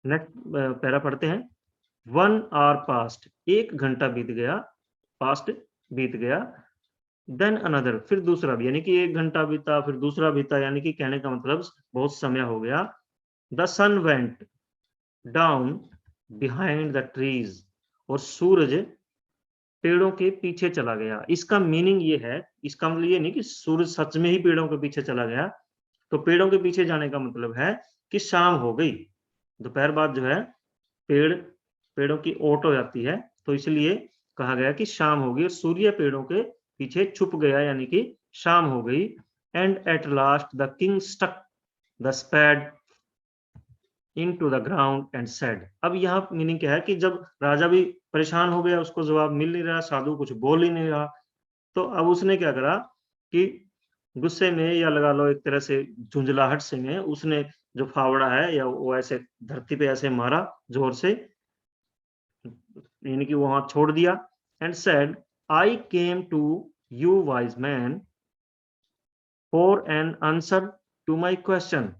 नेक्स्ट पैरा पढ़ते हैं। 1 hour पास्ट, 1 घंटा बीत गया, पास्ट बीत गया। देन अनदर, फिर दूसरा भी, यानी कि 1 घंटा बीता फिर दूसरा बीता, यानी कि कहने का मतलब बहुत समय हो गया। The sun went down behind the trees, और सूरज पेड़ों के पीछे चला गया। इसका मीनिंग ये है, इसका मतलब ये नहीं कि सूरज सच में ही पेड़ों के पीछे चला गया। तो पेड़ों के पीछे जाने का मतलब है कि शाम हो गई, दोपहर बाद जो है पेड़ों की ओट हो जाती है, तो इसलिए कहा गया कि शाम हो गई, सूर्य पेड़ों के पीछे छुप गया, यानी कि शाम हो गई। And at last the king stuck the spade into the ground and said, अब यहाँ मीनिंग क्या है कि जब राजा भी परेशान हो गया, उसको जवाब मिल नहीं रहा, साधु कुछ बोल ही नहीं रहा, तो अब उसने क्या करा कि गुस्से में, या लगा लो एक तरह से झुंझलाहट से में, उसने जो फावड़ा है या वो ऐसे धरती पे ऐसे मारा जोर से, यानी कि वो हाथ छोड़ दिया। And said I came to you wise man for an answer to my question,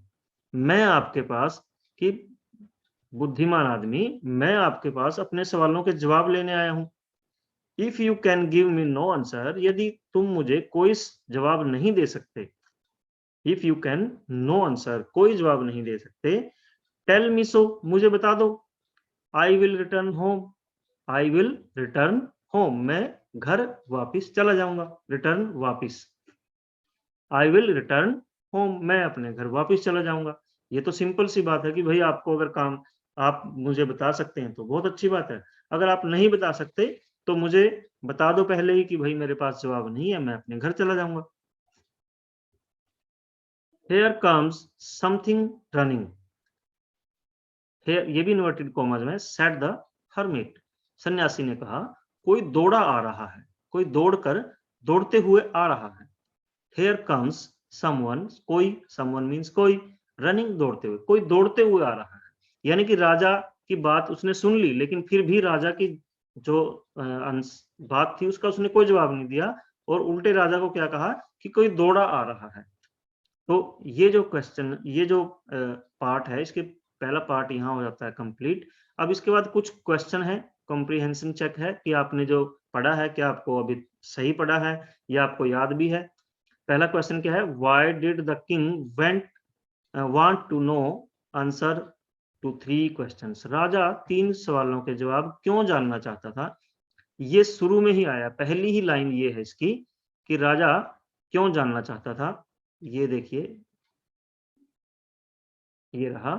मैं आपके पास, कि बुद्धिमान आदमी, मैं आपके पास अपने सवालों के जवाब लेने आया हूं। If you can give me no answer, यदि तुम मुझे कोई जवाब नहीं दे सकते, if you can no answer, कोई जवाब नहीं दे सकते, टेल मी सो, मुझे बता दो। I will return home, I will return home, मैं घर वापिस चला जाऊंगा। रिटर्न वापिस, आई विल रिटर्न होम, मैं अपने घर वापिस चला जाऊंगा। ये तो सिंपल सी बात है कि भाई आपको अगर काम आप मुझे बता सकते हैं तो बहुत अच्छी बात है। अगर आप नहीं बता सकते तो मुझे बता दो पहले ही कि भाई मेरे पास जवाब नहीं है, मैं अपने घर चला जाऊंगा। Here comes something running, ये भी इन्वर्टेड कॉमास में, सेट द हर्मिट, सन्यासी ने कहा कोई दौड़ा आ रहा है, कोई दौड़कर, दौड़ते हुए आ रहा है। Here comes someone, कोई, someone means कोई, रनिंग दौड़ते हुए, कोई दौड़ते हुए आ रहा है। यानी कि राजा की बात उसने सुन ली, लेकिन फिर भी राजा की जो बात थी उसका उसने कोई जवाब नहीं दिया, और उल्टे राजा को क्या कहा कि कोई दौड़ा आ रहा है। तो ये जो क्वेश्चन, ये जो पार्ट है, इसके पहला पार्ट यहाँ हो जाता है कंप्लीट। अब इसके बाद कुछ क्वेश्चन है, कॉम्प्रिहेंशन चेक है कि आपने जो पढ़ा है क्या आपको अभी सही पढ़ा है या आपको याद भी है। पहला क्वेश्चन क्या है, why did the king want to know answer to 3 questions, राजा 3 सवालों के जवाब क्यों जानना चाहता था। ये शुरू में ही आया, पहली ही लाइन ये है इसकी कि राजा क्यों जानना चाहता था। ये देखिए, ये रहा,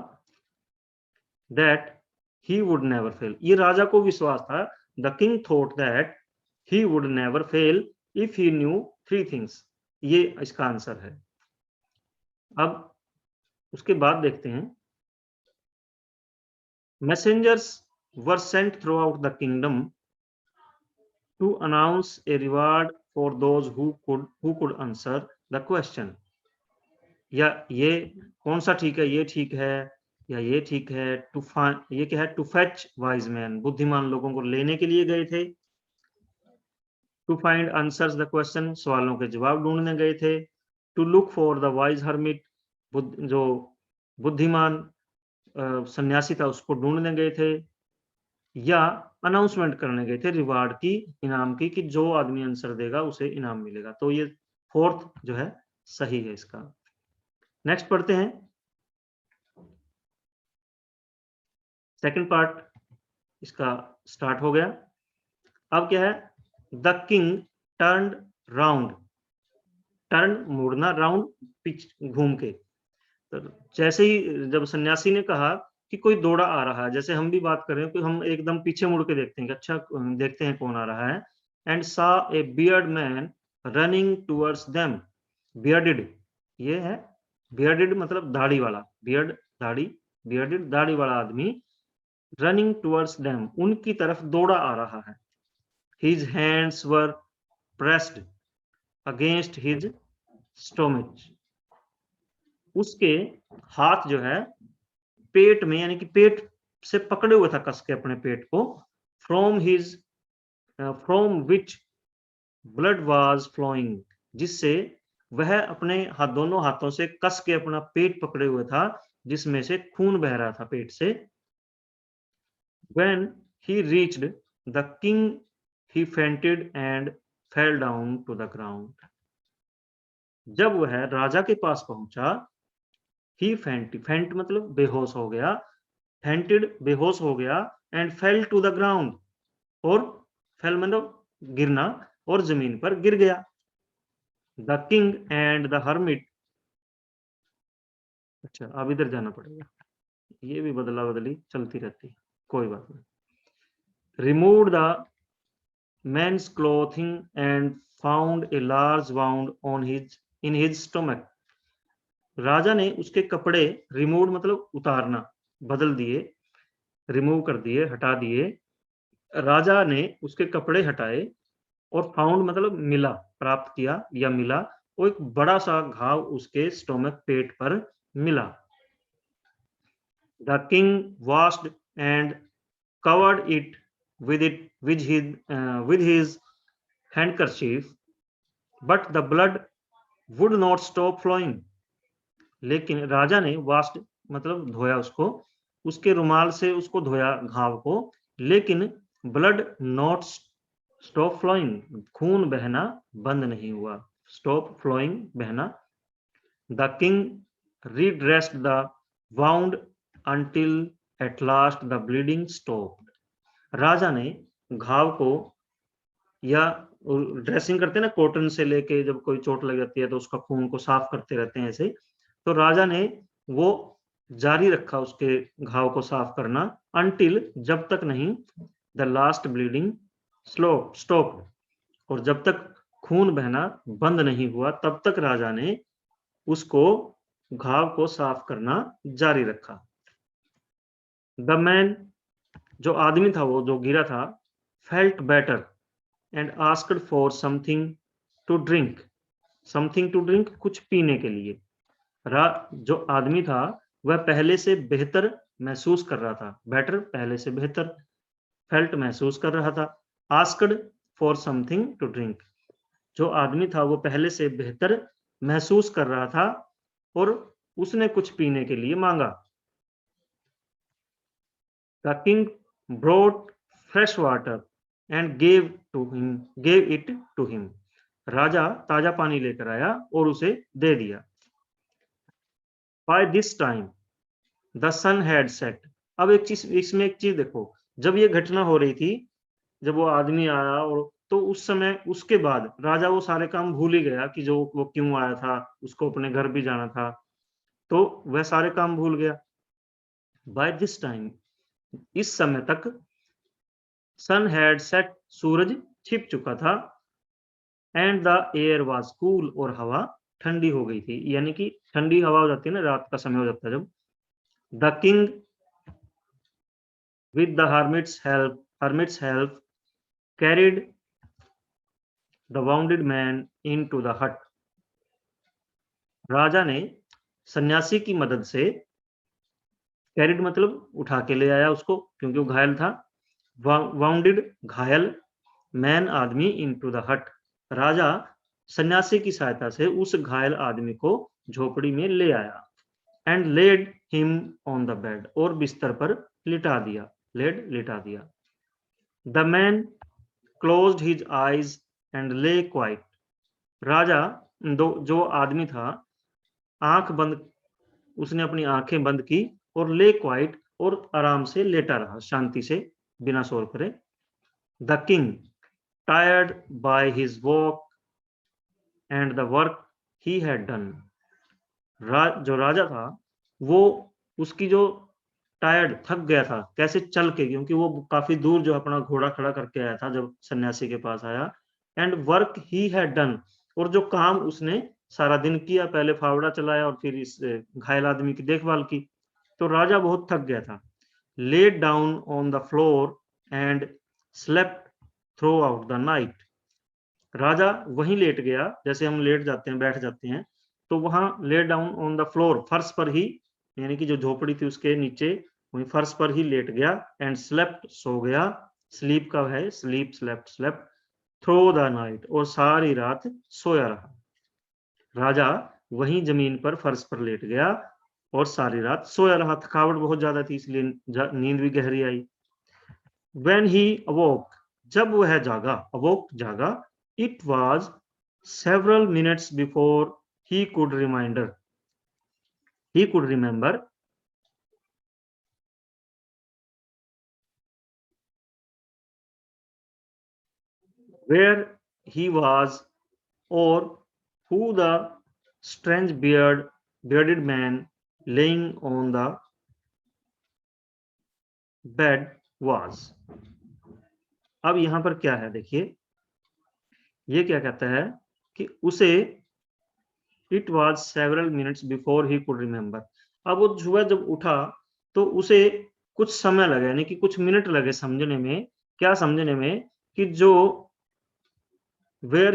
that he would never fail, ये राजा को विश्वास था। The king thought that he would never fail if he knew 3 things, ये इसका आंसर है। अब उसके बाद देखते हैं, messengers were sent throughout the kingdom to announce a reward for those who could answer the question. या ये कौन सा ठीक है, ये ठीक है या ये ठीक है। टू फाइंड, ये क्या है, टू फेच वाइज मैन, बुद्धिमान लोगों को लेने के लिए गए थे। To find answers the question, सवालों के जवाब ढूंढने गए थे। To look for the wise hermit, जो बुद्धिमान सन्यासी था उसको ढूंढने गए थे। या अनाउंसमेंट करने गए थे रिवार्ड की, इनाम की, कि जो आदमी आंसर देगा उसे इनाम मिलेगा। तो ये फोर्थ जो है सही है इसका। नेक्स्ट पढ़ते हैं, सेकंड पार्ट इसका स्टार्ट हो गया। अब क्या है, the king turned round, turn मुड़ना, राउंड पिच घूम के। तो जैसे ही जब सन्यासी ने कहा कि कोई दौड़ा आ रहा है, जैसे हम भी बात कर रहे हैं कि हम एकदम पीछे मुड़ के देखते हैं कि अच्छा देखते हैं कौन आ रहा है। And saw a beard man running towards them, bearded, ये है बियर्डेड मतलब दाढ़ी वाला, बियर्ड दाढ़ी, बियर्डेड दाढ़ी वाला आदमी, रनिंग टूवर्ड्स देम, उनकी तरफ दौड़ा आ रहा है। His hands were pressed against his stomach, उसके हाथ जो है पेट में, यानी कि पेट से पकड़े हुए था कस के अपने पेट को। From his, from which blood was flowing, जिससे वह अपने हाथ, दोनों हाथों से कस के अपना पेट पकड़े हुए था, जिसमें से खून बह रहा था पेट से। When he reached the king, he fainted and fell down to the ground. जब वह राजा के पास पहुंचा, ही फेंट मतलब बेहोश हो गया, फेंटेड बेहोश हो गया, and fell to the ground, और फेल मतलब गिरना, और जमीन पर गिर गया। The king and the hermit, अच्छा अब इधर जाना पड़ेगा, ये भी बदला बदली चलती रहती है, कोई बात नहीं। Remove the man's clothing and found a large wound on his in his stomach, राजा ने उसके कपड़े, रिमूव मतलब उतारना, बदल दिए, रिमूव कर दिए, हटा दिए, राजा ने उसके कपड़े हटाए, और फाउंड मतलब मिला, प्राप्त किया या मिला, वो एक बड़ा सा घाव उसके स्टोमक, पेट पर मिला। The king washed and covered it with his handkerchief, but the blood would not stop flowing. लेकिन राजा ने वास्ट मतलब धोया उसको, उसके रुमाल से उसको धोया घाव को, लेकिन ब्लड नॉट स्टॉप फ्लोइंग, खून बहना बंद नहीं हुआ, स्टॉप फ्लोइंग बहना। The king redressed the wound until at last the bleeding stopped. राजा ने घाव को, या ड्रेसिंग करते हैं ना कॉटन से लेके, जब कोई चोट लग जाती है तो उसका खून को साफ करते रहते हैं ऐसे, तो राजा ने वो जारी रखा उसके घाव को साफ करना, अंटिल जब तक नहीं, द लास्ट ब्लीडिंग स्टॉप, और जब तक खून बहना बंद नहीं हुआ तब तक राजा ने उसको घाव को साफ करना जारी रखा। द मैन, जो आदमी था वो जो गिरा था, felt better and asked for something to drink, something to drink कुछ पीने के लिए। जो आदमी था वह पहले से बेहतर महसूस कर रहा था, बेटर पहले से बेहतर, फेल्ट महसूस कर रहा था, asked for something to drink, जो आदमी था वो पहले से बेहतर महसूस कर रहा था और उसने कुछ पीने के लिए मांगा। The king brought fresh water and gave it to him, राजा ताजा पानी लेकर आया और उसे दे दिया। By this time the sun had set। अब एक चीज, इसमें एक चीज देखो, जब ये घटना हो रही थी, जब वो आदमी आया, और तो उस समय उसके बाद राजा वो सारे काम भूल ही गया कि जो वो क्यों आया था, उसको अपने घर भी जाना था, तो वह सारे काम भूल गया। बाय दिस टाइम, इस समय तक, सन हैड सेट, सूरज छिप चुका था, and the air was cool, और हवा ठंडी हो गई थी, यानी कि ठंडी हवा हो जाती है ना, रात का समय हो जाता है जब। The king with the hermit's help carried the wounded man into the hut। राजा ने सन्यासी की मदद से, कैरिड मतलब उठा के ले आया उसको क्योंकि वो घायल था, वाउंडेड घायल, मैन आदमी, इनटू द हट, राजा सन्यासी की सहायता से उस घायल आदमी को झोपड़ी में ले आया, and laid him on the bed, और बिस्तर पर लिटा दिया, लिटा दिया। The man closed his eyes and lay quiet, राजा जो आदमी था आंख बंद, उसने अपनी आंखें बंद की और ले क्वाइट, और आराम से लेटा रहा, शांति से, बिना शोर करे। The king tired by his walk and the work he had done, जो राजा था वो, उसकी जो टायर्ड, थक गया था, कैसे, चल के, क्योंकि वो काफी दूर जो अपना घोड़ा खड़ा करके आया था जब सन्यासी के पास आया, and work he had done, और जो काम उसने सारा दिन किया, पहले फावड़ा चलाया और फिर इस घायल आदमी की देखभाल की, तो राजा बहुत थक गया था। Laid down on the floor and slept throughout the night, राजा वहीं लेट गया, जैसे हम लेट जाते हैं, बैठ जाते हैं, तो वहां lay down on the floor, फर्श पर ही, यानी कि जो झोपड़ी थी उसके नीचे, वहीं फर्श पर ही लेट गया, एंड स्लेप्ट, सो गया, स्लीप का है, sleep, slept, slept, through the night, और सारी रात सोया रहा। राजा वहीं जमीन पर, फर्श पर लेट गया और सारी रात सोया रहा, थकावट बहुत ज्यादा थी इसलिए नींद भी गहरी आई। When he awoke, जब वह जागा, awoke जागा, it was several minutes before he could remember where he was or who the strange bearded man laying on the bed was। अब यहां पर क्या है देखिए, ये क्या कहता है कि उसे, it was several minutes before he could remember, अब वो सुबह जब उठा तो उसे कुछ समय लगा, यानी कि कुछ मिनट लगे समझने में, क्या समझने में, कि जो वेयर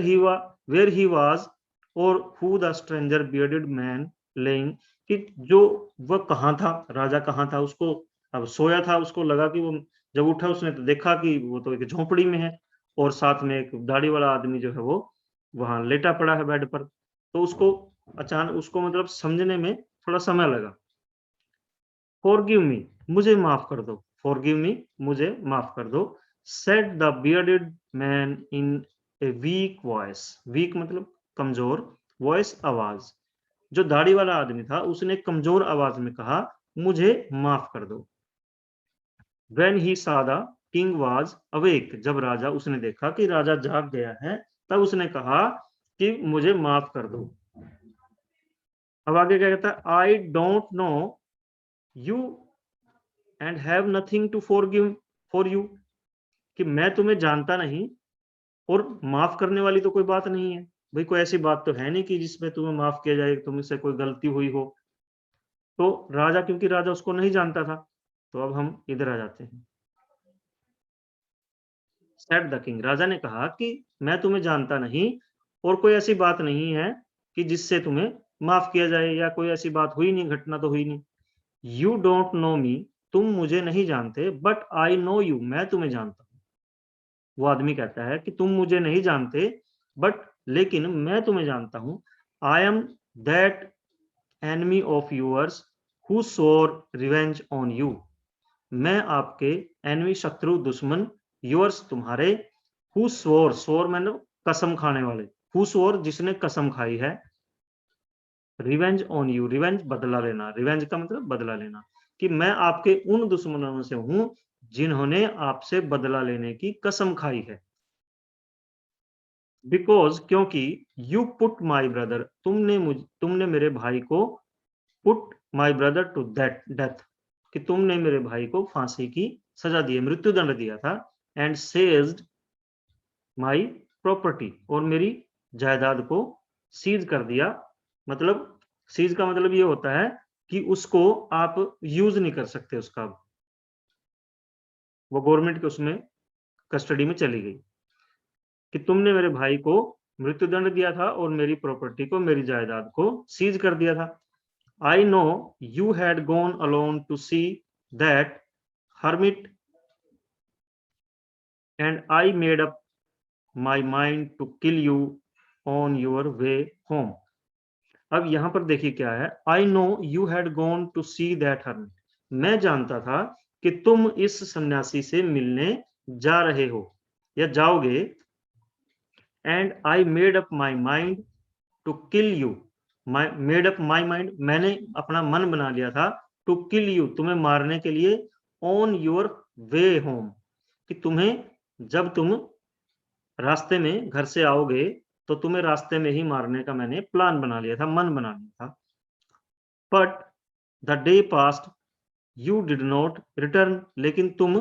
ही वाज और who the stranger bearded man laying, कि जो वह कहाँ था, राजा कहाँ था, उसको अब सोया था, उसको लगा कि वो, जब उठा उसने तो देखा कि वो तो एक झोपड़ी में है और साथ में एक दाढ़ी वाला आदमी जो है वो वहां लेटा पड़ा है बेड पर, तो उसको अचानक, उसको मतलब समझने में थोड़ा समय लगा। फॉरगिव मी, मुझे माफ कर दो। फॉरगिव मी, मुझे माफ कर दो। Said the bearded man in a weak voice. Weak मतलब कमजोर, वॉइस आवाज। जो दाढ़ी वाला आदमी था उसने कमजोर आवाज में कहा, मुझे माफ कर दो। When he saw the king was awake, जब राजा उसने देखा कि राजा जाग गया है, तब उसने कहा कि मुझे माफ कर दो। अब आगे क्या कहता है, I don't know you and have nothing to forgive for you, कि मैं तुम्हें जानता नहीं और माफ करने वाली तो कोई बात नहीं है। भाई कोई ऐसी बात तो है नहीं कि जिसमें तुम्हें माफ किया जाए, तुमसे कोई गलती हुई हो। तो राजा, क्योंकि राजा उसको नहीं जानता था, तो अब हम इधर आ जाते हैं। सेड द किंग, राजा ने कहा कि मैं तुम्हें जानता नहीं और कोई ऐसी बात नहीं है कि जिससे तुम्हें माफ किया जाए, या कोई ऐसी बात हुई नहीं, घटना तो हुई नहीं। यू डोंट नो मी, तुम मुझे नहीं जानते, बट आई नो यू, मैं तुम्हें जानता हूँ। वो आदमी कहता है कि तुम मुझे नहीं जानते, बट लेकिन मैं तुम्हें जानता हूँ। I am that enemy of yours who सोर रिवेंज ऑन यू, मैं आपके एनिमी, शत्रु, दुश्मन, योर्स तुम्हारे, हु स्वोर, स्वोर मैंने कसम खाने वाले, हु स्वोर जिसने कसम खाई है, रिवेंज ऑन यू, रिवेंज बदला लेना, रिवेंज का मतलब बदला लेना, कि मैं आपके उन दुश्मनों से हूं जिन्होंने आपसे बदला लेने की कसम खाई है। बिकॉज, क्योंकि यू पुट माई ब्रदर, तुमने मेरे भाई को, put my brother to that death, कि तुमने मेरे भाई को फांसी की सजा दी, मृत्युदंड दिया था। एंड सेज्ड माई प्रॉपर्टी, और मेरी जायदाद को सीज कर दिया। मतलब सीज का मतलब ये होता है कि उसको आप यूज नहीं कर सकते, उसका वो गवर्नमेंट के उसमें कस्टडी में चली गई, कि तुमने मेरे भाई को मृत्युदंड दिया था और मेरी प्रॉपर्टी को, मेरी जायदाद को सीज कर दिया था। I know you had gone alone to see that hermit and I made up my mind to kill you on your way home। अब यहां पर देखिए क्या है, I know you had gone to see that hermit, मैं जानता था कि तुम इस सन्यासी से मिलने जा रहे हो या जाओगे। And I made up my mind to kill you, made up my mind, मैंने अपना मन बना लिया था, टू किल यू, तुम्हें मारने के लिए, ऑन योर वे होम, कि तुम्हें, जब तुम रास्ते में घर से आओगे तो तुम्हें रास्ते में ही मारने का मैंने प्लान बना लिया था, मन बना लिया था। But the day past, you did not return, लेकिन तुम,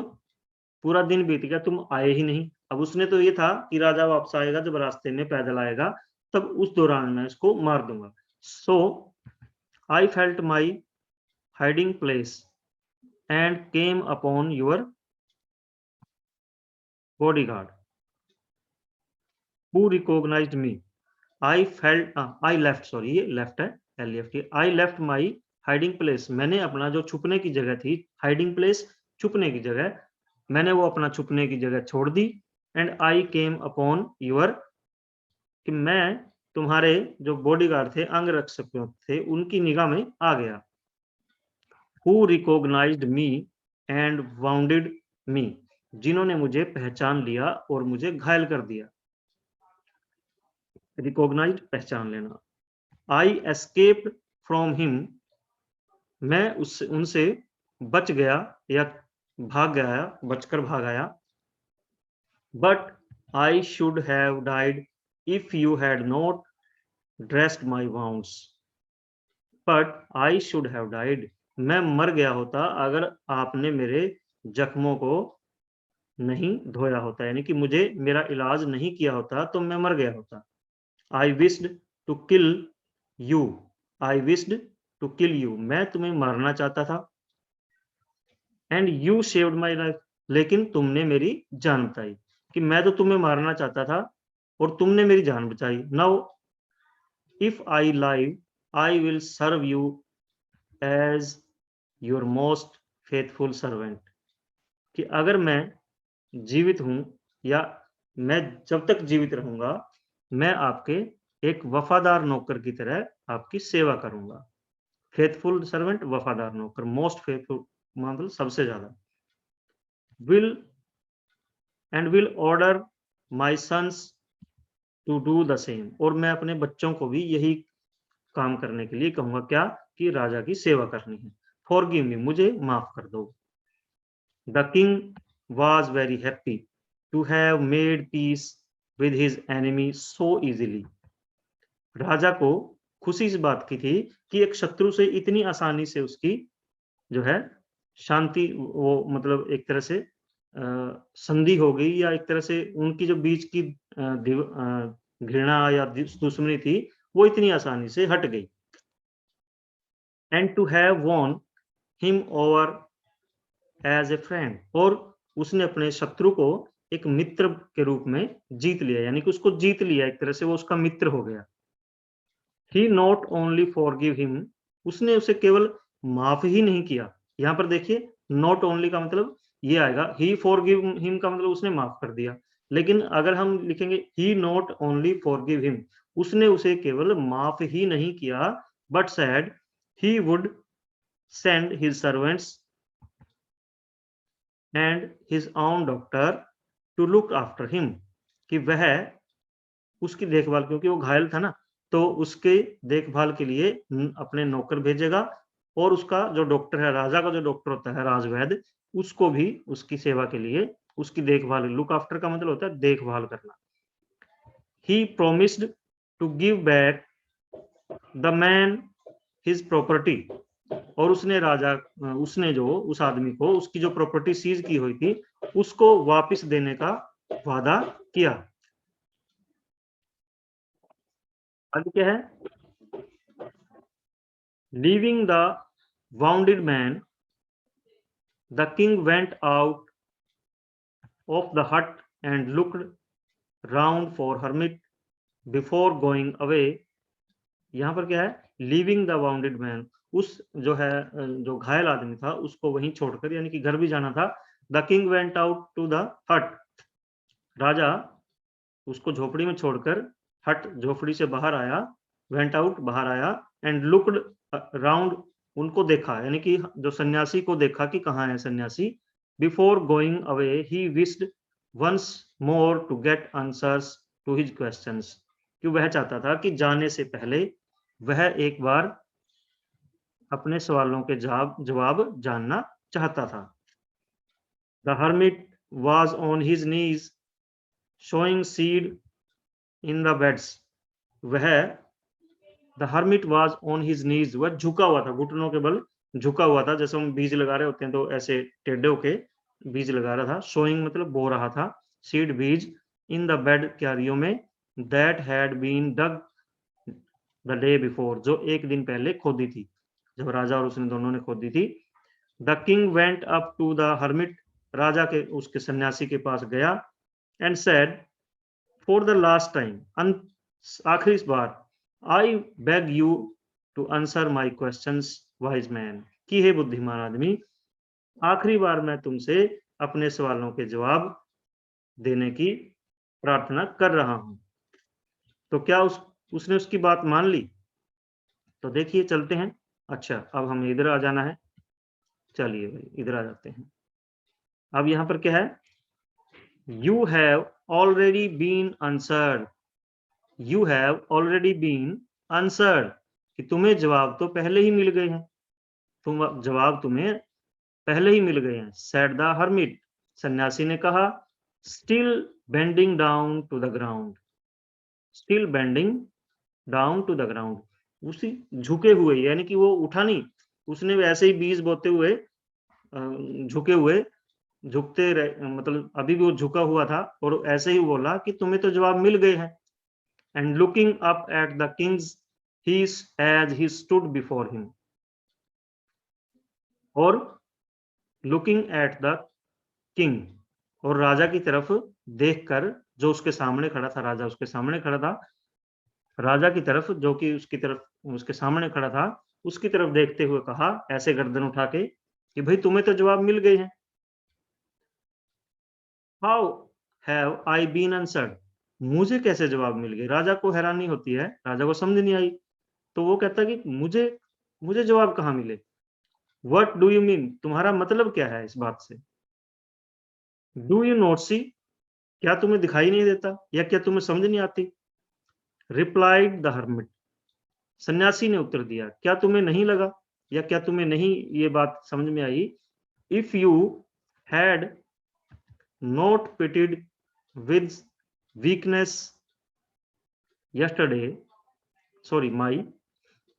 पूरा दिन बीत गया, तुम आए ही नहीं। अब उसने तो ये था कि राजा वापस आएगा जब रास्ते में पैदल आएगा, तब उस दौरान मैं इसको मार दूंगा। So I felt my hiding place and came upon your bodyguard who recognised me. I felt, I left, sorry ये लेफ्ट है, LEFT, I left my hiding place, मैंने अपना जो छुपने की जगह थी, हाइडिंग प्लेस छुपने की जगह, मैंने वो अपना छुपने की जगह छोड़ दी। And I came upon your, कि मैं तुम्हारे जो बॉडीगार्ड थे, अंग रक्षक थे, उनकी निगाह में आ गया। Who recognised me and wounded me, जिन्होंने मुझे पहचान लिया और मुझे घायल कर दिया। रिकॉग्नाइज्ड, पहचान लेना। आई एस्केप्ड फ्रॉम हिम, मैं उससे, उनसे बच गया या भाग गया, बचकर भाग आया। But I should have died if you had not dressed my wounds, but I should have died, मैं मर गया होता अगर आपने मेरे जख्मों को नहीं धोया होता, यानी कि मुझे मेरा इलाज नहीं किया होता तो मैं मर गया होता। I wished to kill you, I wished to kill you, मैं तुम्हें मारना चाहता था। And you saved my life, लेकिन तुमने मेरी जान बचाई, कि मैं तो तुम्हें मारना चाहता था और तुमने मेरी जान बचाई। Now if I live I will serve you as your most faithful servant, कि अगर मैं जीवित हूं या मैं जब तक जीवित रहूंगा, मैं आपके एक वफादार नौकर की तरह आपकी सेवा करूंगा। फेथफुल सर्वेंट, वफादार नौकर, मोस्ट फेथफुल मतलब सबसे ज्यादा। Will and will order my sons to do the same, और मैं अपने बच्चों को भी यही काम करने के लिए कहूंगा, क्या कि राजा की सेवा करनी है। फॉरगिव मी, मुझे माफ कर दो। The king was very happy to have made peace with his enemy so easily. राजा को खुशी इस बात की थी कि एक शत्रु से इतनी आसानी से उसकी जो है शांति, वो मतलब एक तरह से संधि हो गई, या एक तरह से उनकी जो बीच की घृणा या दुश्मनी थी वो इतनी आसानी से हट गई। And to have won him over as a friend, और उसने अपने शत्रु को एक मित्र के रूप में जीत लिया, यानी कि उसको जीत लिया, एक तरह से वो उसका मित्र हो गया। ही नॉट ओनली फॉरगिव हिम, उसने उसे केवल माफ ही नहीं किया। यहाँ पर देखिए नॉट ओनली का मतलब ये आएगा, ही फॉरगिव हिम का मतलब उसने माफ कर दिया, लेकिन अगर हम लिखेंगे he not only forgive him, उसने उसे केवल माफ ही नहीं किया, but said he would send his servants and his own doctor to look after him, कि वह उसकी देखभाल, क्योंकि वो घायल था ना, तो उसके देखभाल के लिए अपने नौकर भेजेगा, और उसका जो डॉक्टर है, राजा का जो डॉक्टर होता है राजवैद्य, उसको भी उसकी सेवा के लिए उसकी देखभाल, लुक आफ्टर का मतलब होता है देखभाल करना। He promised to give back the man his property, और उसने राजा उसने जो उस आदमी को उसकी जो प्रॉपर्टी सीज की हुई थी उसको वापस देने का वादा किया। आगे क्या है, leaving the wounded man the king went out of the hut and looked round for hermit before going away. यहाँ पर क्या है, लीविंग द वाउंडेड मैन, उस जो है जो घायल आदमी था उसको वहीं छोड़कर, यानी कि घर भी जाना था। The king went out to the hut, राजा उसको झोपड़ी में छोड़कर हट झोपड़ी से बाहर आया, वेंट आउट बाहर आया, एंड लुक्ड राउंड उनको देखा, यानी कि जो सन्यासी को देखा कि कहाँ है सन्यासी। Before going away he wished once more to get answers to his questions, कि वह चाहता था कि जाने से पहले वह एक बार अपने सवालों के जवाब जानना चाहता था। The hermit was on his knees sowing seed in the beds, वह the hermit was on his knees, वह झुका हुआ था, घुटनों के बल झुका हुआ था, जैसे हम बीज लगा रहे होते हैं तो ऐसे टेढ़े होके बीज लगा रहा था। शोइंग मतलब बो रहा था, सीड बीज, इन द बेड क्यारियों में, that had been dug the day before, जो एक दिन पहले खोदी थी, जब राजा और उसने दोनों ने खोदी थी। The king went up to the hermit, राजा के उसके सन्यासी के पास गया, and said for the last time, आखिरी बार, I beg you to answer my questions wise man, कि हे बुद्धिमान आदमी, आखिरी बार मैं तुमसे अपने सवालों के जवाब देने की प्रार्थना कर रहा हूं। तो क्या उसने उसकी बात मान ली? तो देखिए चलते हैं। अच्छा, अब हमें इधर आ जाना है, चलिए भाई इधर आ जाते हैं। अब यहाँ पर क्या है, you have already been answered, you have already been answered, कि तुम्हें जवाब तो पहले ही मिल गए हैं, जवाब तुम्हें पहले ही मिल गए हैं। सेड द हर्मिट, सन्यासी ने कहा। Still bending down to the ground, still bending down to the ground, उसी झुके हुए, यानी कि वो उठा नहीं, उसने वैसे ही बीज बोते हुए झुके हुए, झुकते रहे, मतलब अभी भी वो झुका हुआ था, और ऐसे ही बोला कि तुम्हें तो जवाब मिल गए हैं। And looking up at the king's as he stood before him, और लुकिंग एट द किंग, और राजा की तरफ देखकर, जो उसके सामने खड़ा था, राजा उसके सामने खड़ा था, राजा की तरफ जो कि उसकी तरफ उसके सामने खड़ा था, उसकी तरफ देखते हुए कहा ऐसे गर्दन उठा के कि भाई तुम्हें तो जवाब मिल गए हैं। How have I been answered, मुझे कैसे जवाब मिल गए? राजा को हैरानी होती है, राजा को समझ नहीं आई, तो वो कहता है कि मुझे मुझे जवाब कहाँ मिले? What do you mean? तुम्हारा मतलब क्या है इस बात से? डू यू नॉट सी? क्या तुम्हें दिखाई नहीं देता या क्या तुम्हें समझ नहीं आती? रिप्लाइड द हर्मिट, सन्यासी ने उत्तर दिया, क्या तुम्हें नहीं लगा या क्या तुम्हें नहीं ये बात समझ में आई? If you had not pitied with weakness yesterday, sorry,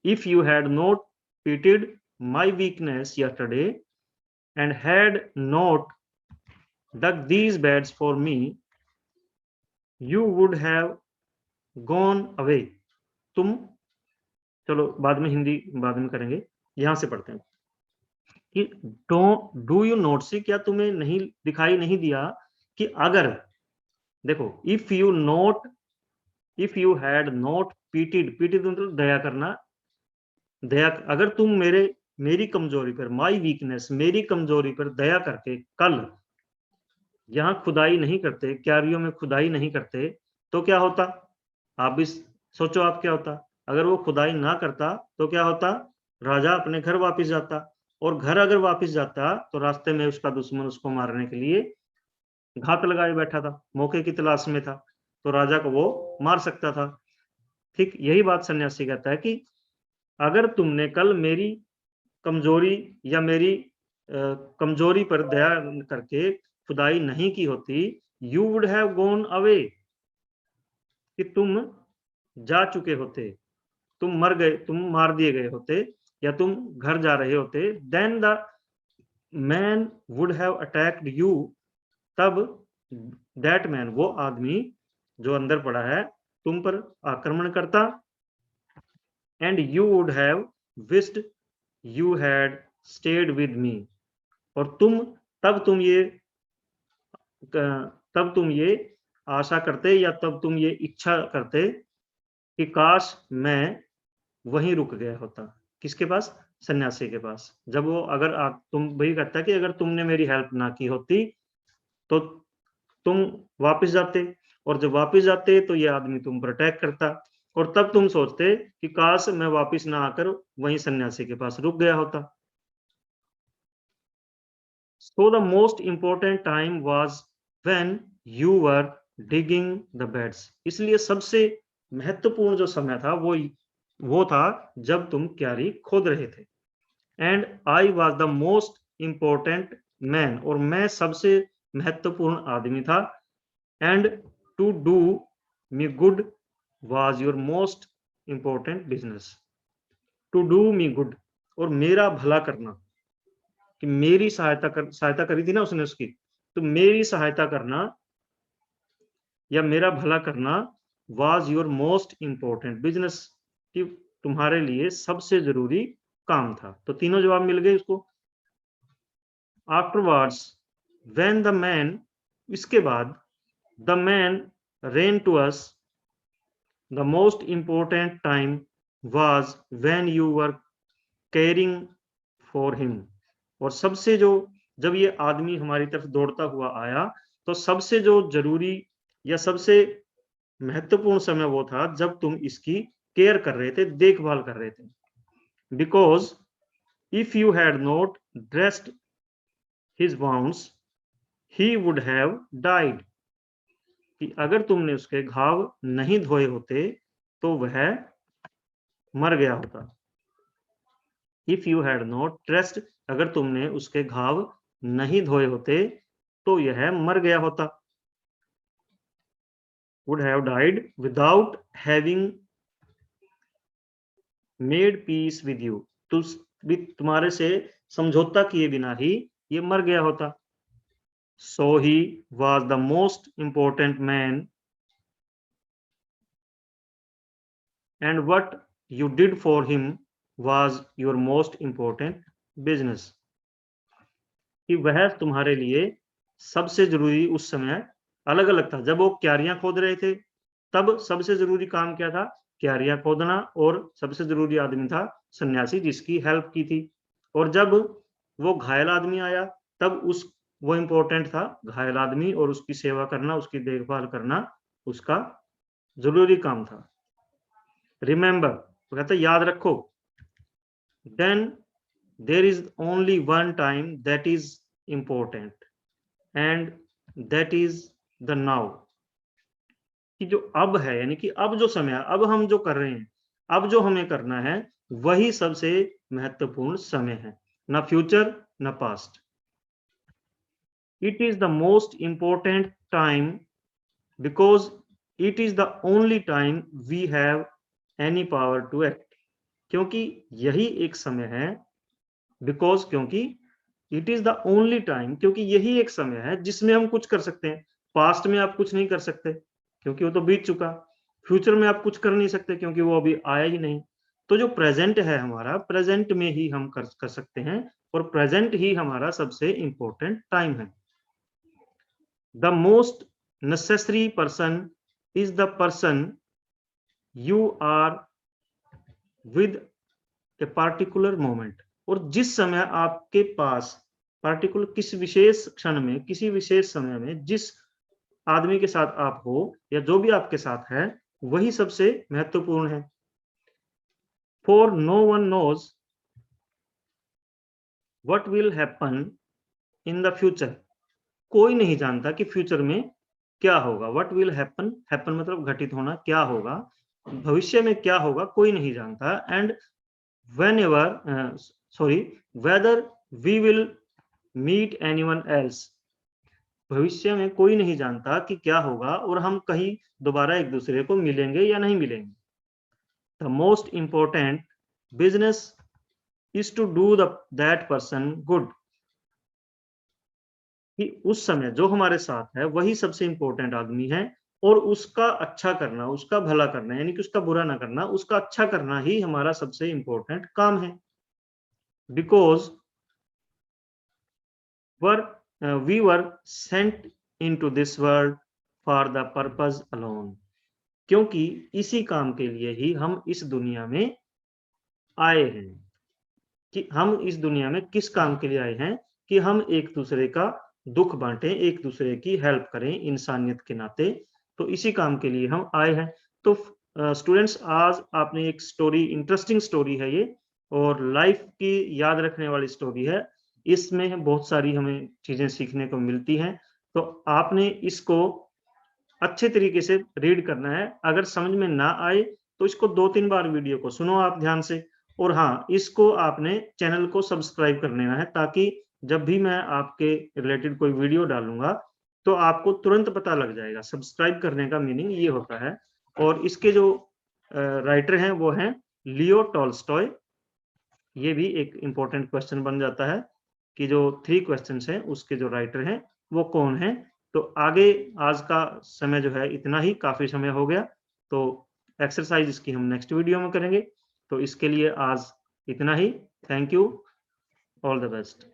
if you had not pitied my weakness yesterday and had not dug these beds for me, you would have gone away. तुम, चलो बाद में हिंदी बाद में करेंगे, यहां से पढ़ते हैं कि डू यू नोट सी, क्या तुम्हें नहीं दिखाई नहीं दिया कि अगर, देखो, इफ यू हैड नॉट पीटिड मतलब दया करना, दया, अगर तुम मेरी कमजोरी पर, माई वीकनेस, मेरी कमजोरी पर दया करके कल यहां खुदाई नहीं करते, क्यारियों में खुदाई नहीं करते, तो क्या होता? आप भी सोचो, आप क्या होता अगर वो खुदाई ना करता? तो क्या होता? राजा अपने घर वापस जाता, और घर अगर वापस जाता तो रास्ते में उसका दुश्मन उसको मारने के लिए घात लगाए बैठा था, मौके की तलाश में था, तो राजा को वो मार सकता था। ठीक यही बात सन्यासी कहता है कि अगर तुमने कल मेरी कमजोरी या मेरी कमजोरी पर दया करके खुदाई नहीं की होती, you would have gone away, कि तुम जा चुके होते, तुम मर गए, तुम मार दिए गए होते, या तुम घर जा रहे होते। Then the man would have attacked you, तब दैट मैन, वो आदमी जो अंदर पड़ा है, तुम पर आक्रमण करता। And you would have wished you had stayed with me, और तब तुम ये आशा करते, या तब तुम ये इच्छा करते कि काश मैं वहीं रुक गया होता। किसके पास? सन्यासी के पास। जब वो, अगर तुम वही कहता कि अगर तुमने मेरी हेल्प ना की होती तो तुम वापस जाते, और जब वापस जाते तो ये आदमी तुम पर अटैक करता, और तब तुम सोचते कि काश मैं वापस ना आकर वहीं सन्यासी के पास रुक गया होता। So the most important time was when you were digging the beds. इसलिए सबसे महत्वपूर्ण जो समय था वो था जब तुम क्यारी खोद रहे थे। And I was the most important man, और मैं सबसे महत्वपूर्ण आदमी था। And to do me good was your most important business. To do me good, और मेरा भला करना, कि मेरी सहायता करी थी ना उसने उसकी, तो मेरी सहायता करना या मेरा भला करना was your most important business, कि तुम्हारे लिए सबसे जरूरी काम था। तो तीनों जवाब मिल गए उसको। आफ्टरवर्ड्स व्हेन द मैन, इसके बाद, the man ran to us, the most important time was when you were caring for him, और सबसे जो, जब ये आदमी हमारी तरफ दौड़ता हुआ आया, तो सबसे जो जरूरी या सबसे महत्वपूर्ण समय वो था जब तुम इसकी केयर कर रहे थे, देखभाल कर रहे थे। Because if you had not dressed his wounds he would have died, कि अगर तुमने उसके घाव नहीं धोए होते तो वह मर गया होता। If you had not dressed, अगर तुमने उसके घाव नहीं धोए होते तो यह मर गया होता। would have died without having made peace with you, तुम्हारे से समझौता किए बिना ही ये मर गया होता। So he was the most important man, and what you did for him was your most important business, कि वह तुम्हारे लिए सबसे जरूरी उस समय अलग अलग था। जब वो क्यारियां खोद रहे थे तब सबसे जरूरी काम क्या था? क्यारियां खोदना, और सबसे जरूरी आदमी था सन्यासी जिसकी हेल्प की थी। और जब वो घायल आदमी आया तब वो इंपॉर्टेंट था, घायल आदमी, और उसकी सेवा करना, उसकी देखभाल करना उसका जरूरी काम था। रिमेंबर, वो कहता है याद रखो, then there is only one time that is important, and that is the now. कि जो अब है, यानी कि अब जो समय है, अब हम जो कर रहे हैं, अब जो हमें करना है, वही सबसे महत्वपूर्ण समय है, ना फ्यूचर ना past. It is the most important time because it is the only time we have any power to act. क्योंकि यही एक समय है, बिकॉज क्योंकि it is the only time, क्योंकि यही एक समय है जिसमें हम कुछ कर सकते हैं. पास्ट में आप कुछ नहीं कर सकते क्योंकि वो तो बीत चुका. फ्यूचर में आप कुछ कर नहीं सकते क्योंकि वो अभी आया ही नहीं. तो जो प्रेजेंट है हमारा, प्रेजेंट में ही हम कर सकते हैं, और प्रेजेंट ही हमारा सबसे इंपॉर्टेंट टाइम है. The most necessary person is the person you are with a particular moment. और जिस समय आपके पास पार्टिकुलर, किस विशेष क्षण में, किसी विशेष समय में जिस आदमी के साथ आप हो या जो भी आपके साथ है, वही सबसे महत्वपूर्ण है. For no one knows what will happen in the future. कोई नहीं जानता कि फ्यूचर में क्या होगा. व्हाट विल हैपन, हैपन मतलब घटित होना, क्या होगा, भविष्य में क्या होगा, कोई नहीं जानता. And whether we will meet anyone else. भविष्य में कोई नहीं जानता कि क्या होगा और हम कहीं दोबारा एक दूसरे को मिलेंगे या नहीं मिलेंगे. The most important business is to do that person good. कि उस समय जो हमारे साथ है वही सबसे इंपॉर्टेंट आदमी है, और उसका अच्छा करना, उसका भला करना, यानी कि उसका बुरा ना करना, उसका अच्छा करना ही हमारा सबसे इंपॉर्टेंट काम है. Because we were sent into this world for the purpose alone. क्योंकि इसी काम के लिए ही हम इस दुनिया में आए हैं. कि हम इस दुनिया में किस काम के लिए आए हैं? कि हम एक दूसरे का दुख बांटें, एक दूसरे की हेल्प करें इंसानियत के नाते. तो इसी काम के लिए हम आए हैं. तो स्टूडेंट्स, आज आपने एक स्टोरी, इंटरेस्टिंग स्टोरी है ये, और लाइफ की याद रखने वाली स्टोरी है. इसमें बहुत सारी हमें चीजें सीखने को मिलती हैं. तो आपने इसको अच्छे तरीके से रीड करना है. अगर समझ में ना आए तो इसको 2-3 बार वीडियो को सुनो आप ध्यान से. और हाँ, इसको आपने चैनल को सब्सक्राइब कर लेना है, ताकि जब भी मैं आपके रिलेटेड कोई वीडियो डालूंगा तो आपको तुरंत पता लग जाएगा. सब्सक्राइब करने का मीनिंग ये होता है. और इसके जो राइटर हैं वो हैं लियो टॉल्स्टॉय. ये भी एक इंपॉर्टेंट क्वेश्चन बन जाता है कि जो 3 क्वेश्चंस हैं उसके जो राइटर हैं वो कौन है. तो आगे, आज का समय जो है इतना ही, काफी समय हो गया. तो एक्सरसाइज इसकी हम नेक्स्ट वीडियो में करेंगे. तो इसके लिए आज इतना ही. Thank you. All the best.